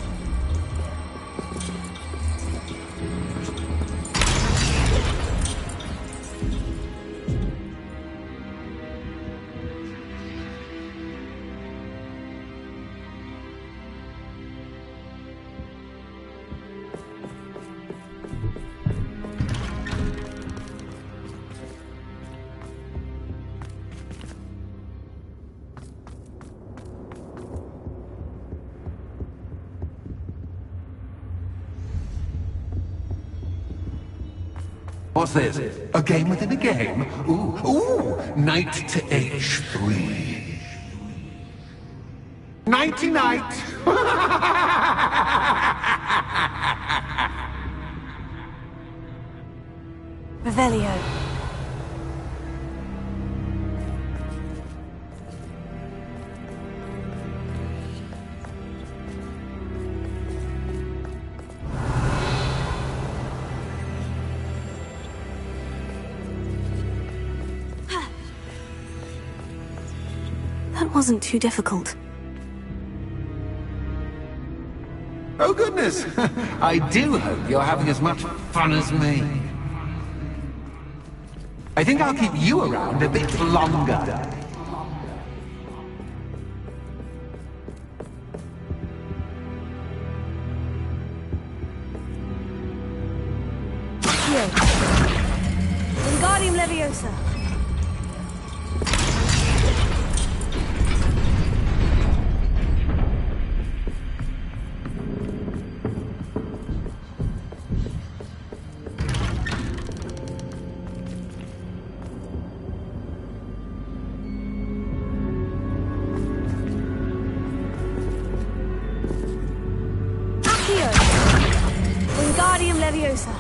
What's this? A game within a game? Ooh, knight to H3. Nighty-night! Revelio. That wasn't too difficult. Oh goodness! I do hope you're having as much fun as me. I think I'll keep you around a bit longer. Wingardium Leviosa. Wingardium Leviosa.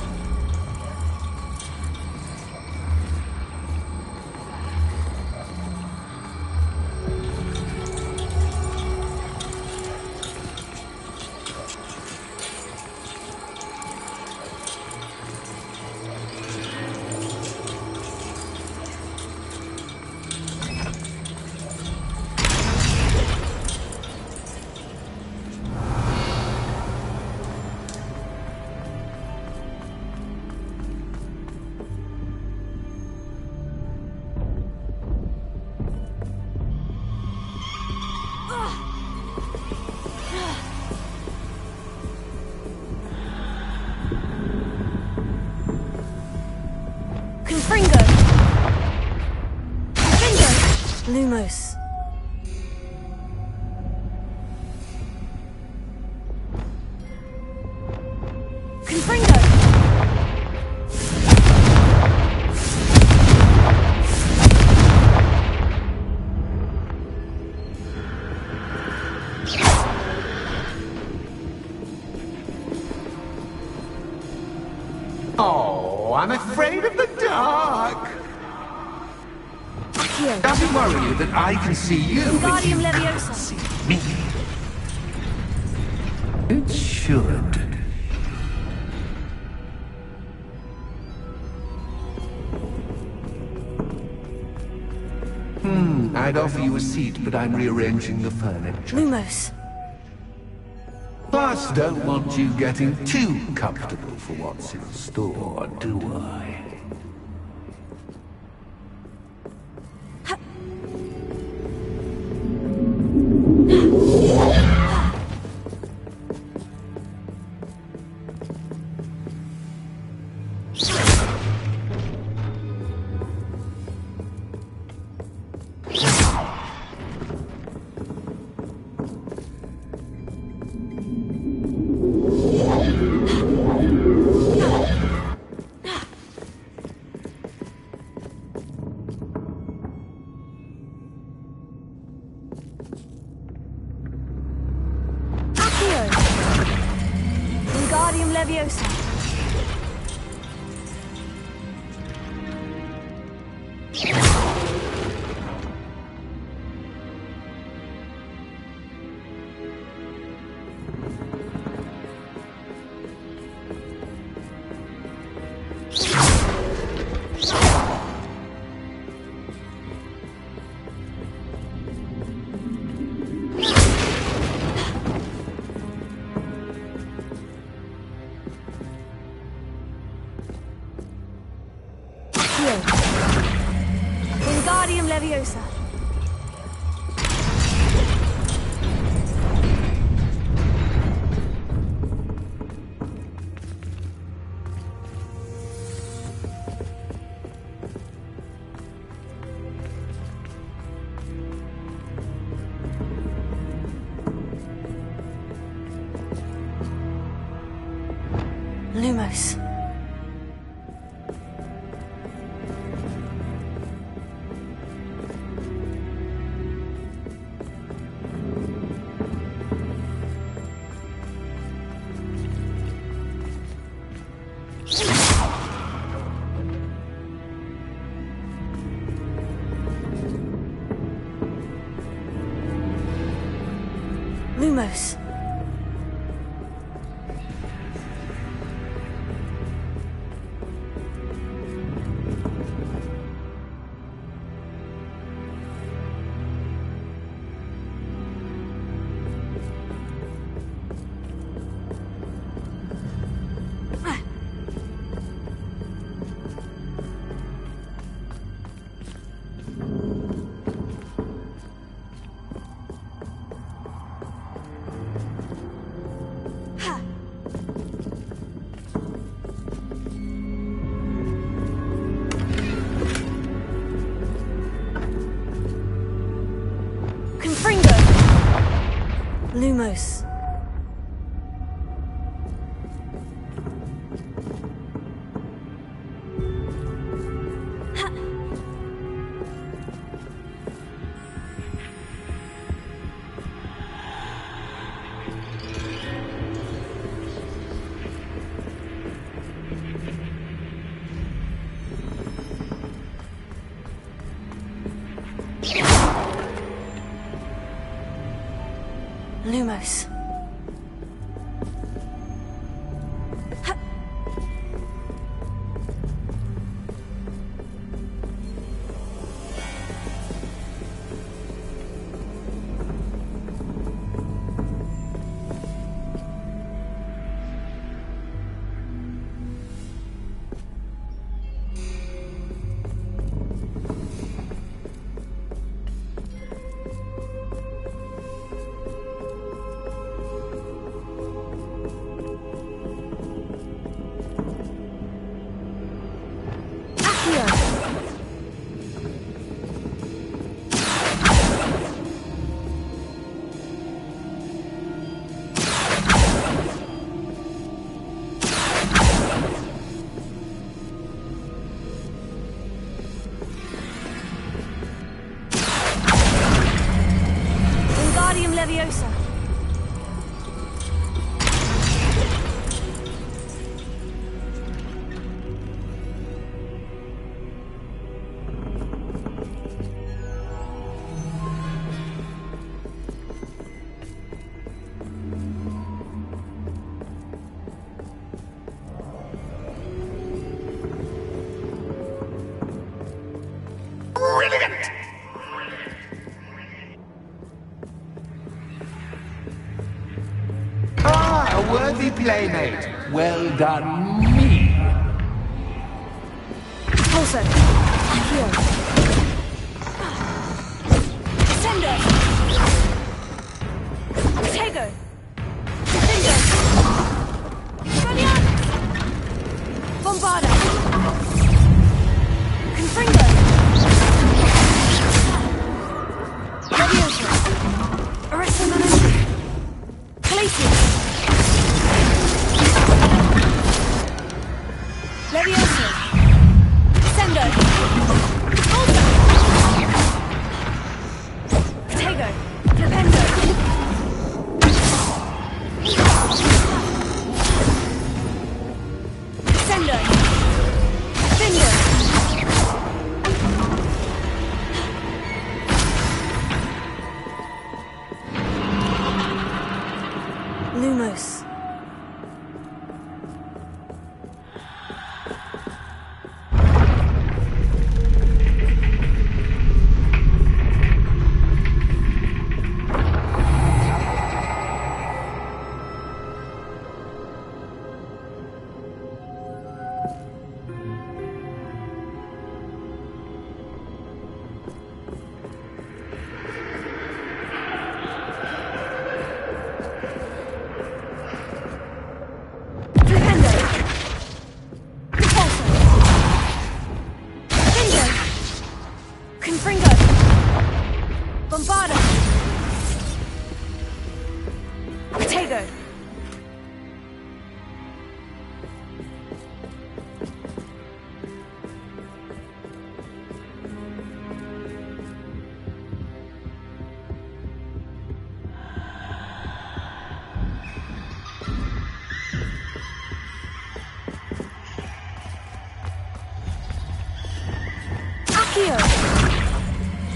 Lumos. Confringo! Oh, I'm afraid of the dark. Doesn't worry you that I can see you, but you can't see me. It should. I'd offer you a seat, but I'm rearranging the furniture. Lumos. Plus, don't want you getting too comfortable for what's in store, do I? Wingardium Leviosa. Lumos. Lumos. Lumos. Lumos. worthy playmate. Well done, me. Also, here. Sender. Tego. Defender. Guardian. Bombarda. Confringo. Leviosa. Arresta Manenti. Glacius. Leviosa. Sendo. Ultra. Tego. Flipendo. Sendo. Finger. Lumos.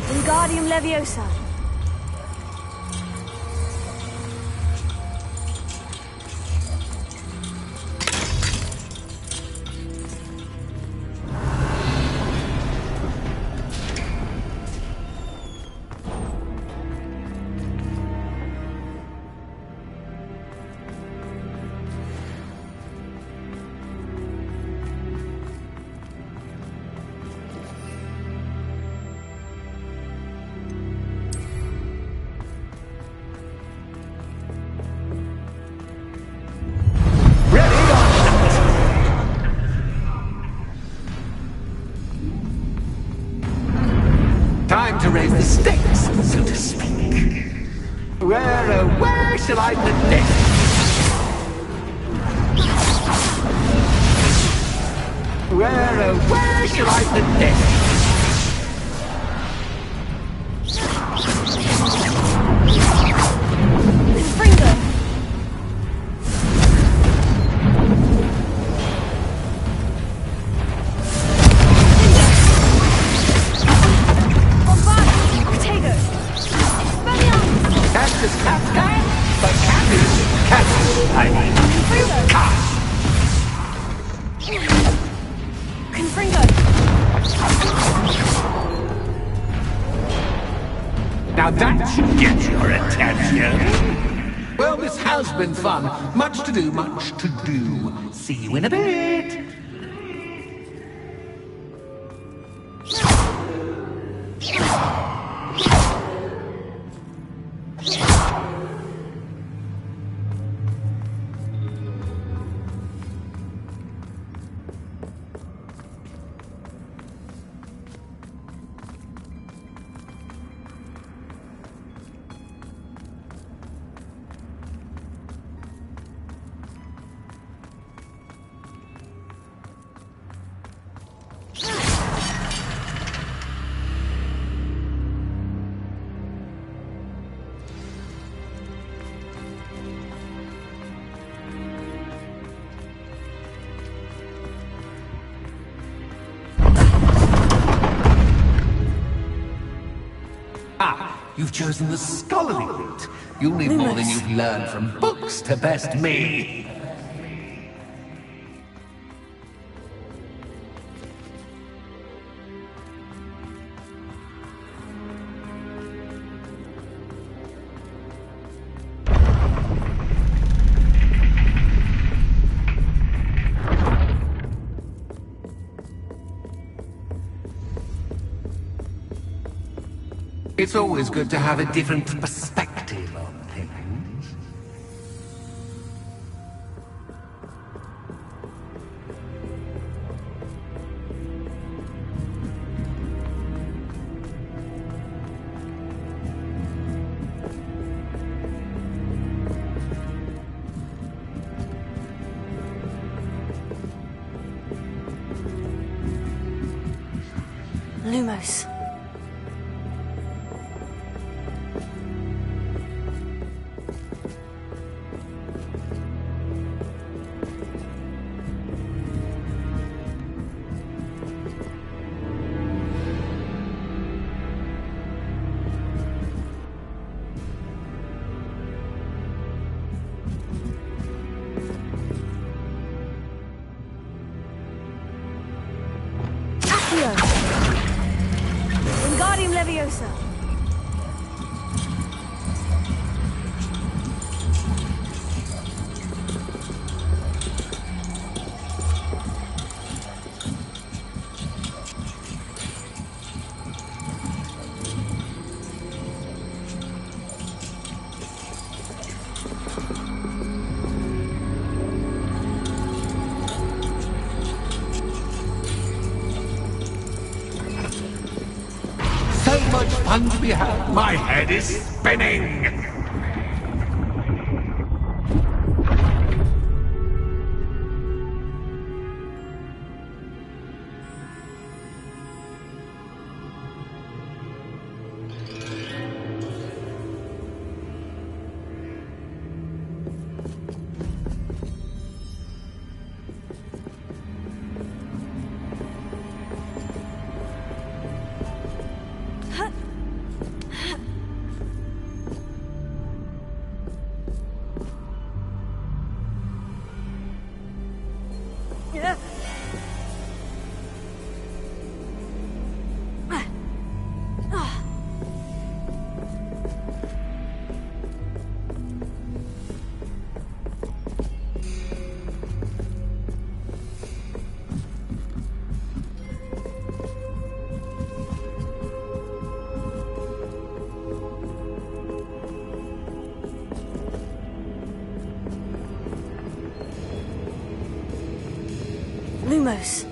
Wingardium Leviosa. Time to raise the stakes, so to speak. Where shall I put this? Where shall I put this? Now that should get your attention. Well, this has been fun. Much to do, much to do. See you in a bit. You've chosen the scholarly route. You'll need more than you've learned from books to best me. It's always good to have a different perspective on things. Lumos. Wingardium Leviosa. So much fun to be had. My head is spinning. Lumos.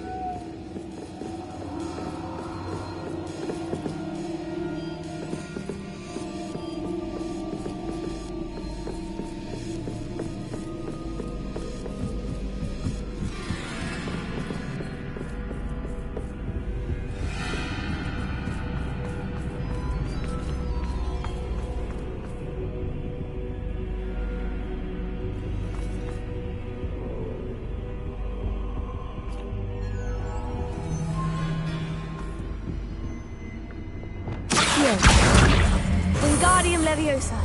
Wingardium Leviosa.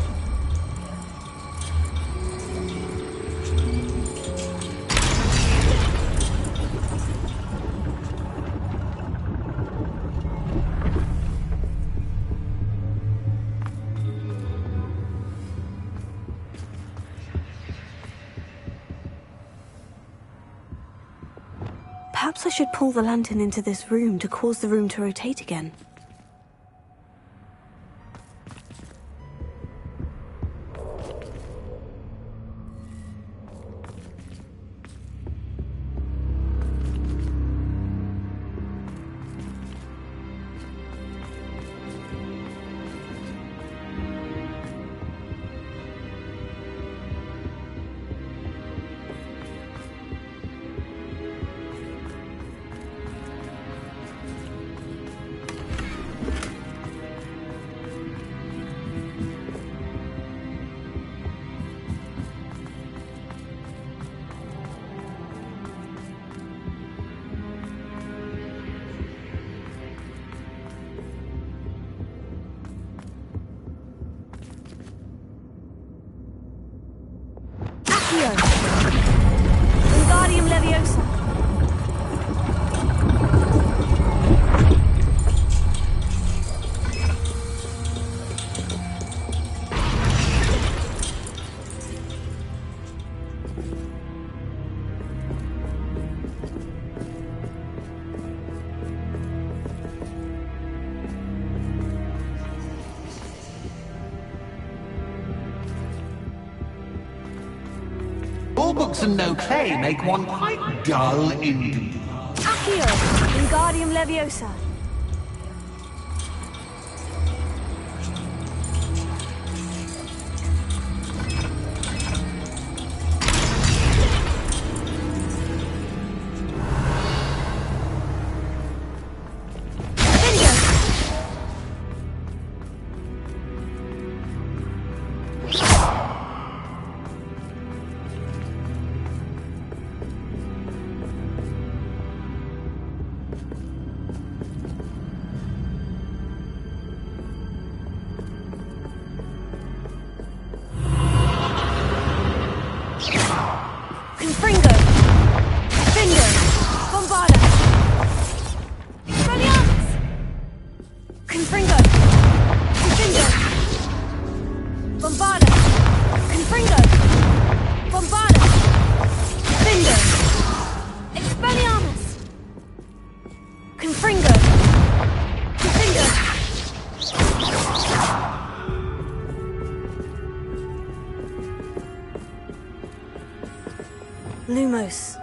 Perhaps I should pull the lantern into this room to cause the room to rotate again. Wingardium Leviosa. All books and no play make one quite dull indeed. Accio, Wingardium Leviosa. Lumos.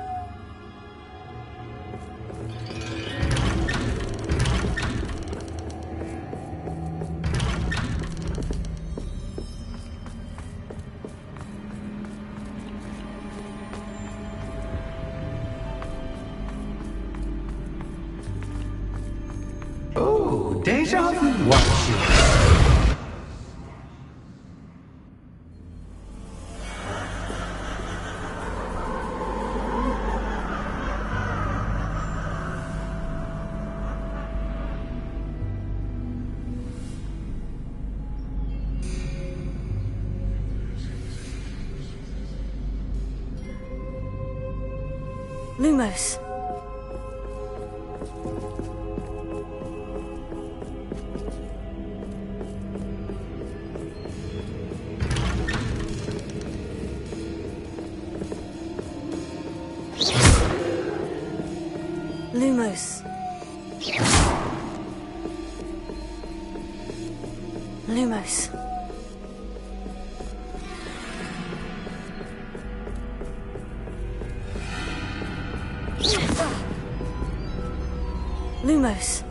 Oh, deja vu watching. Lumos. Lumos. Lumos. Lumos.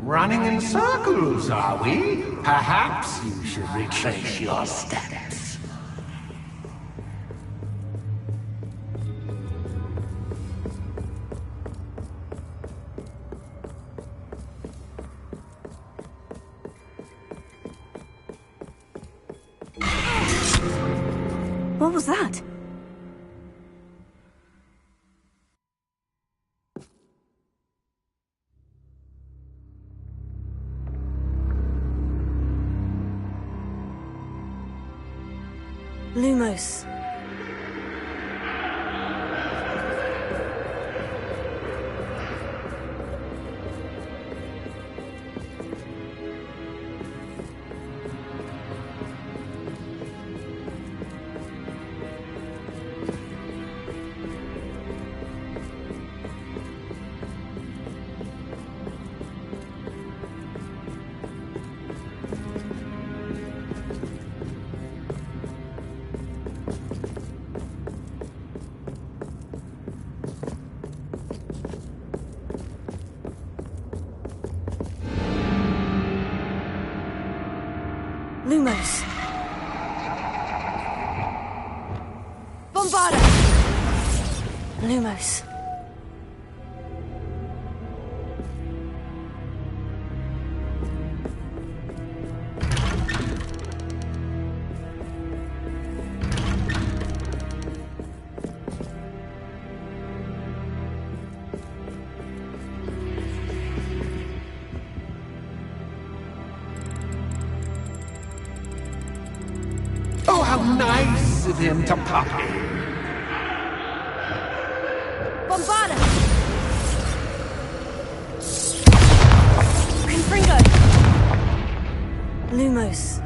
Running in circles, are we? Perhaps you should retrace your steps. What was that? Lumos. Lumos. Bombarda. Lumos. Oh, how nice of him to pop in. Bombarda. Confringo. Lumos.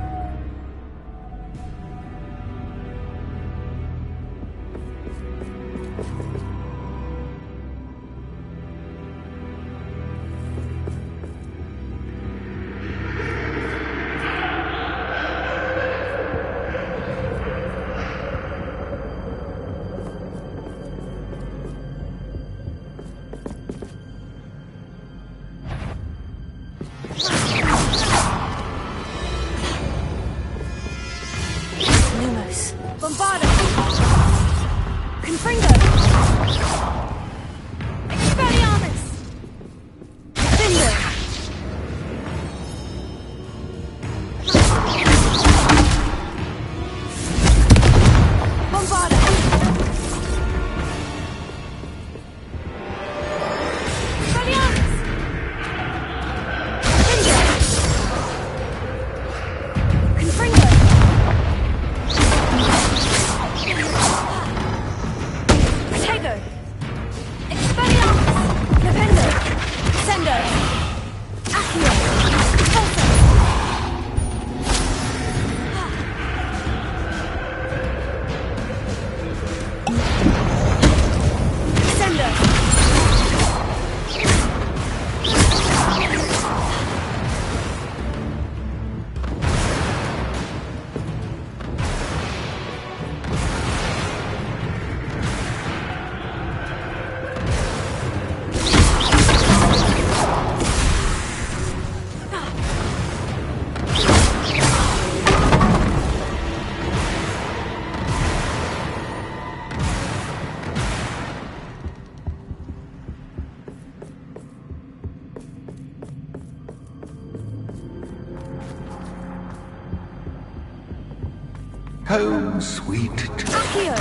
Home sweet. Accio!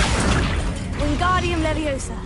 Wingardium Leviosa.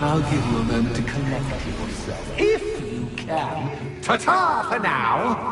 I'll give you a moment to collect yourself, if you can. Ta-ta for now!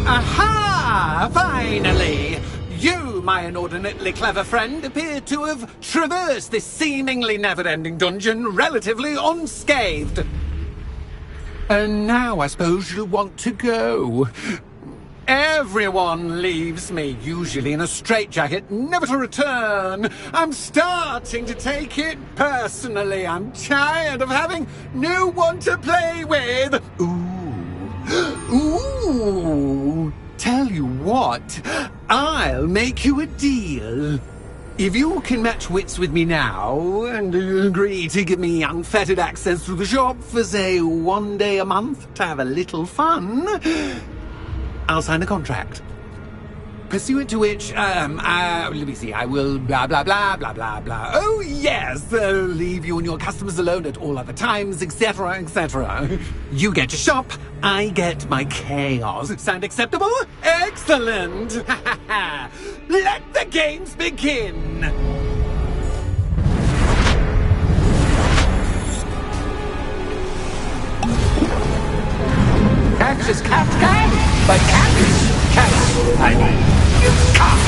Aha! Finally! You, my inordinately clever friend, appear to have traversed this seemingly never-ending dungeon relatively unscathed. And now I suppose you'll want to go. Everyone leaves me, usually in a straitjacket, never to return. I'm starting to take it personally. I'm tired of having no one to play with. Ooh, tell you what, I'll make you a deal. If you can match wits with me now, and agree to give me unfettered access to the shop for, say, 1 day a month to have a little fun, I'll sign a contract. Pursuant to which, let me see, I will blah, blah, blah, blah, blah, blah. Oh, yes, leave you and your customers alone at all other times, etc., etc. You get to shop, I get my chaos. Sound acceptable? Excellent! Let the games begin! Catch is cat guy, but cat is cat. I mean, you can't.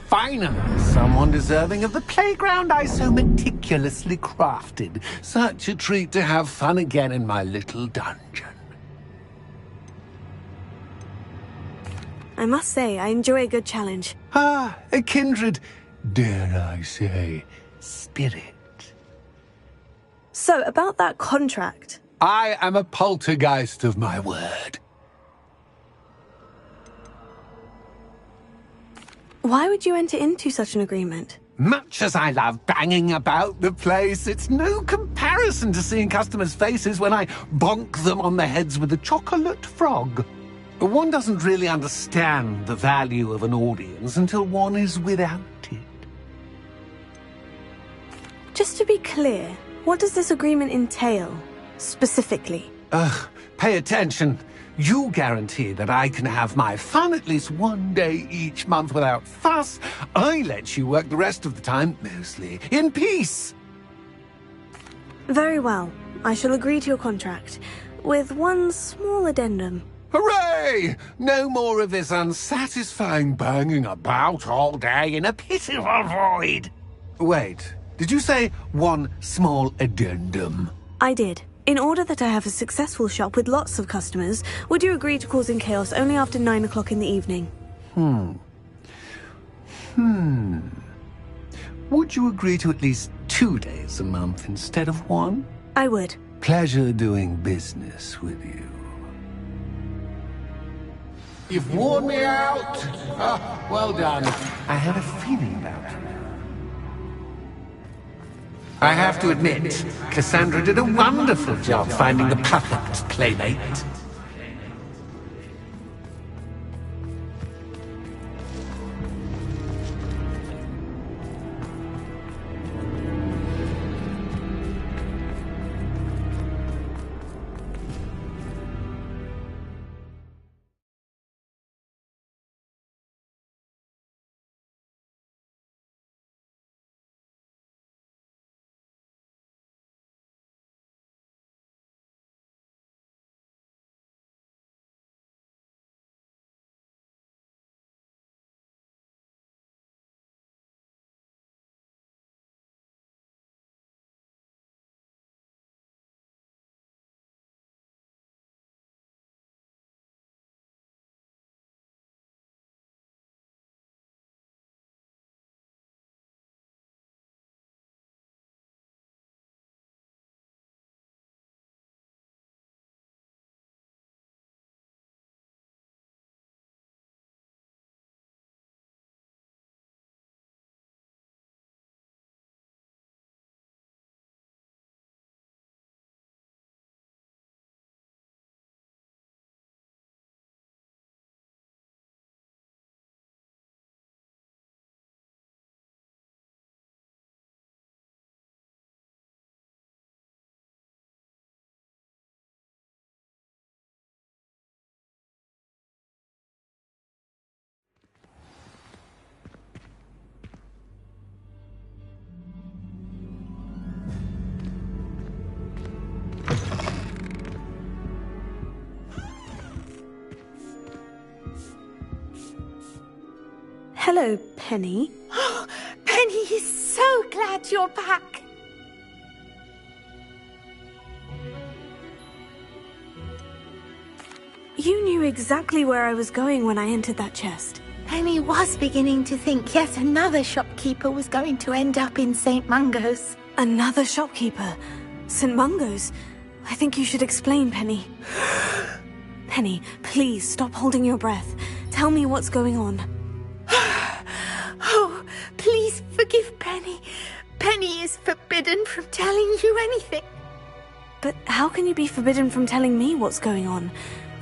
Finally, someone deserving of the playground I so meticulously crafted. Such a treat to have fun again in my little dungeon. I must say, I enjoy a good challenge. Ah, a kindred, dare I say, spirit. So, about that contract. I am a poltergeist of my word. Why would you enter into such an agreement? Much as I love banging about the place, it's no comparison to seeing customers' faces when I bonk them on the heads with a chocolate frog. One doesn't really understand the value of an audience until one is without it. Just to be clear, what does this agreement entail, specifically? Pay attention. You guarantee that I can have my fun at least one day each month without fuss. I let you work the rest of the time, mostly, in peace. Very well. I shall agree to your contract, with one small addendum. Hooray! No more of this unsatisfying banging about all day in a pitiful void. Wait, did you say one small addendum? I did. In order that I have a successful shop with lots of customers, would you agree to causing chaos only after 9 o'clock in the evening? Would you agree to at least 2 days a month instead of one? I would. Pleasure doing business with you. You've worn me out. Well done. I had a feeling about you. I have to admit, Cassandra did a wonderful job finding the perfect playmate. Hello, Penny. Penny is so glad you're back. You knew exactly where I was going when I entered that chest. Penny was beginning to think yet another shopkeeper was going to end up in St. Mungo's. Another shopkeeper? St. Mungo's? I think you should explain, Penny. Penny, please stop holding your breath. Tell me what's going on. Oh, please forgive Penny. Penny is forbidden from telling you anything. But how can you be forbidden from telling me what's going on?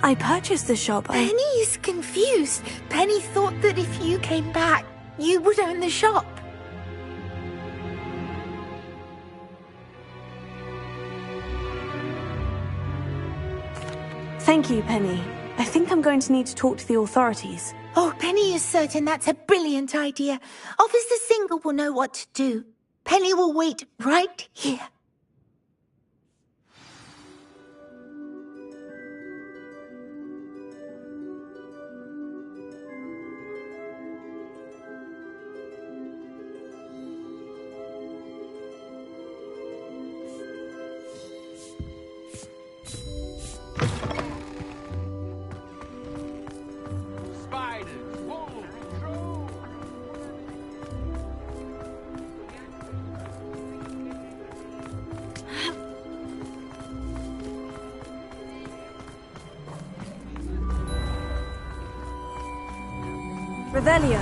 I purchased the shop. Penny is confused. Penny thought that if you came back, you would own the shop. Thank you, Penny. I think I'm going to need to talk to the authorities. Oh, Penny is certain that's a brilliant idea. Officer Single will know what to do. Penny will wait right here. Revelio.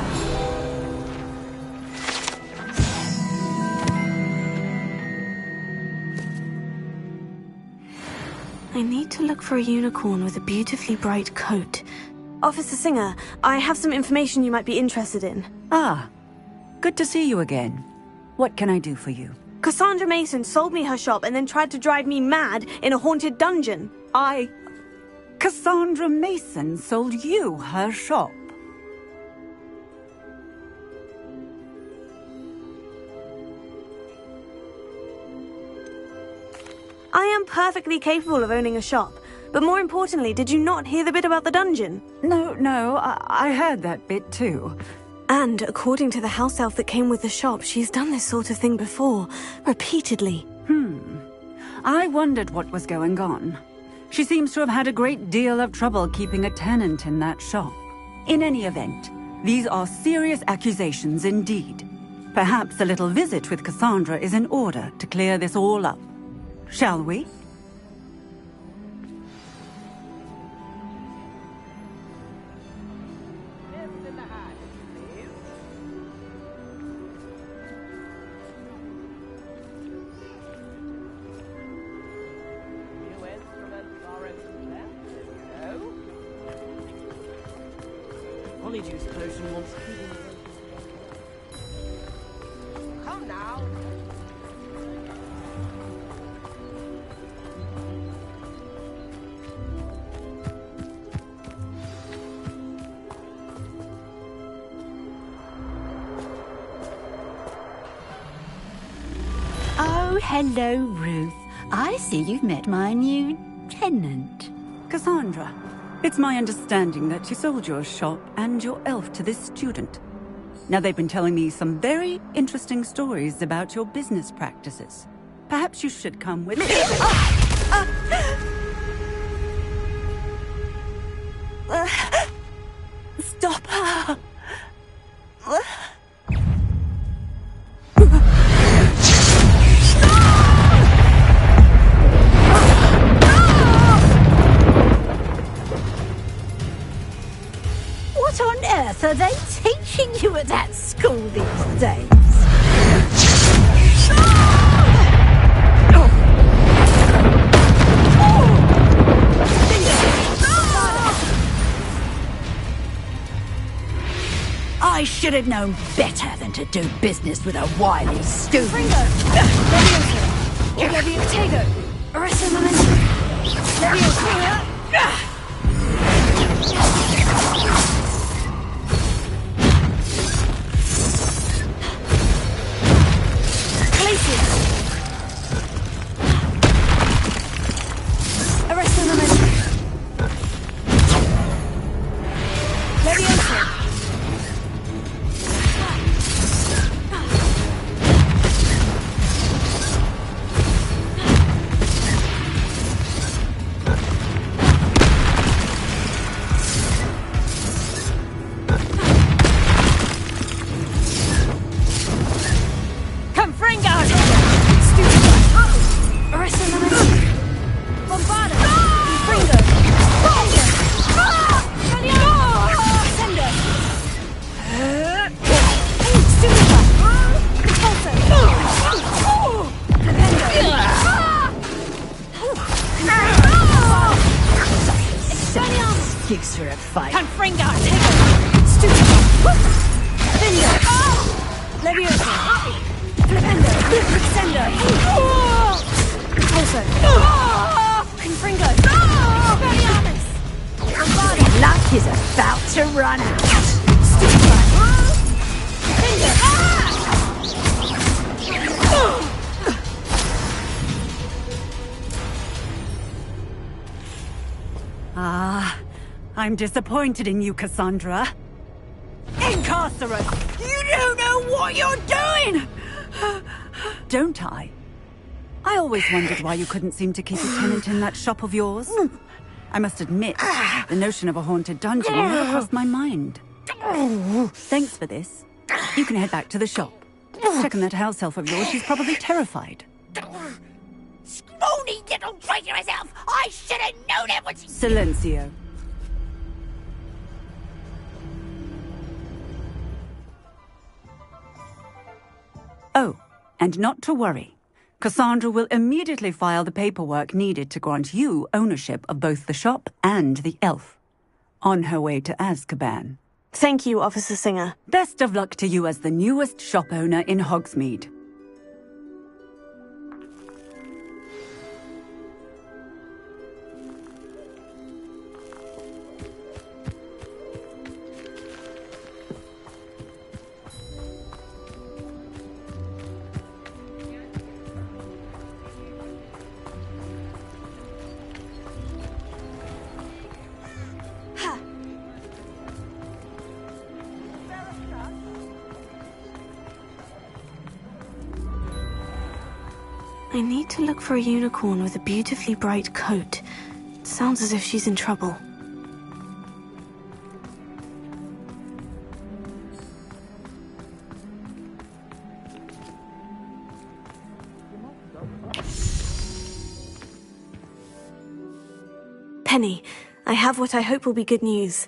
I need to look for a unicorn with a beautifully bright coat. Officer Singer, I have some information you might be interested in. Ah, good to see you again. What can I do for you? Cassandra Mason sold me her shop and then tried to drive me mad in a haunted dungeon. Cassandra Mason sold you her shop? I am perfectly capable of owning a shop. But more importantly, did you not hear the bit about the dungeon? No, I heard that bit too. And according to the house elf that came with the shop, she's done this sort of thing before, repeatedly. I wondered what was going on. She seems to have had a great deal of trouble keeping a tenant in that shop. In any event, these are serious accusations indeed. Perhaps a little visit with Cassandra is in order to clear this all up. Shall we? Polyjuice potion wants come now. Oh, hello, Ruth. I see you've met my new tenant. Cassandra, it's my understanding that you sold your shop and your elf to this student. Now, they've been telling me some very interesting stories about your business practices. Perhaps you should come with me. Stop her! What on earth are they teaching you at that school these days? I should have known better than to do business with a wily student. Potato! Arrested momentum! Excuse for a fight. Confringo! Take it! Stupid! Finger! Leviosa! Flipendo! Extendo! Repulso! Confringo! Expelliarmus! Bombarda! Luck is about to run out. Stupid! Finger! I'm disappointed in you, Cassandra. Incarcerate! You don't know what you're doing! Don't I? I always wondered why you couldn't seem to keep a tenant in that shop of yours. I must admit, the notion of a haunted dungeon never crossed my mind. Thanks for this. You can head back to the shop. Check on that house elf of yours. She's probably terrified. Scrawny little traitorous elf! I should have known it was... Silencio. Oh, and not to worry. Cassandra will immediately file the paperwork needed to grant you ownership of both the shop and the elf. On her way to Azkaban. Thank you, Officer Singer. Best of luck to you as the newest shop owner in Hogsmeade. I need to look for a unicorn with a beautifully bright coat. It sounds as if she's in trouble. Penny, I have what I hope will be good news.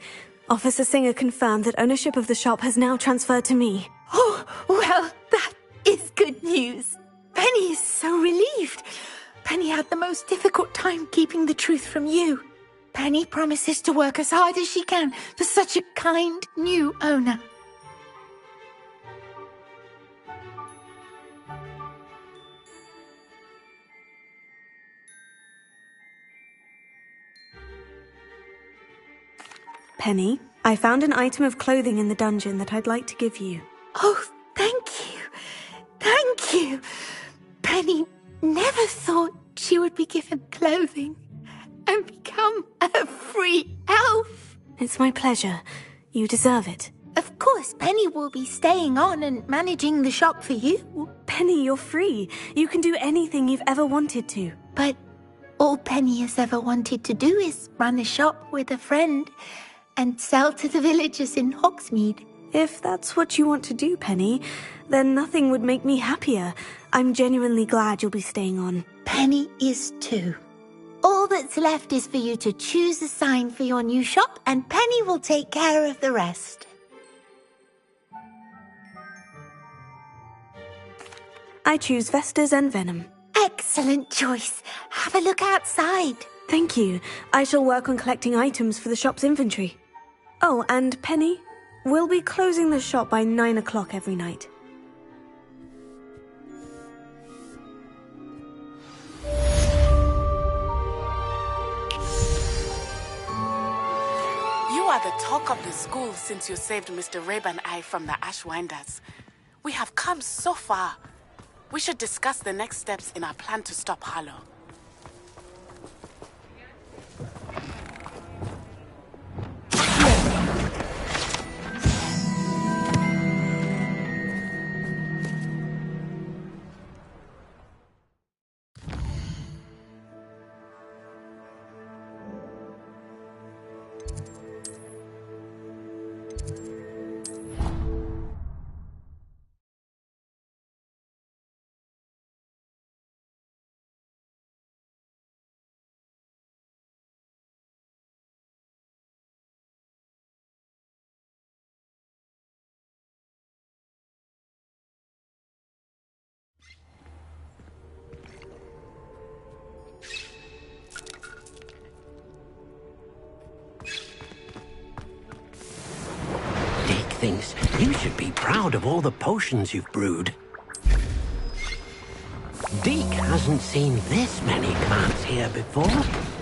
Officer Singer confirmed that ownership of the shop has now transferred to me. Oh, well, that is good news. Penny is so relieved. Penny had the most difficult time keeping the truth from you. Penny promises to work as hard as she can for such a kind new owner. Penny, I found an item of clothing in the dungeon that I'd like to give you. Oh, thank you. Thank you. Penny never thought she would be given clothing and become a free elf. It's my pleasure. You deserve it. Of course, Penny will be staying on and managing the shop for you. Penny, you're free. You can do anything you've ever wanted to. But all Penny has ever wanted to do is run a shop with a friend and sell to the villagers in Hogsmeade. If that's what you want to do, Penny, then nothing would make me happier. I'm genuinely glad you'll be staying on. Penny is too. All that's left is for you to choose a sign for your new shop, and Penny will take care of the rest. I choose Vestas and Venom. Excellent choice. Have a look outside. Thank you. I shall work on collecting items for the shop's inventory. Oh, and Penny, we'll be closing the shop by 9 o'clock every night. You are the talk of the school since you saved Mr. Rabe and I from the Ashwinders. We have come so far. We should discuss the next steps in our plan to stop Harlow. Thinks you should be proud of all the potions you've brewed. Deke hasn't seen this many plants here before.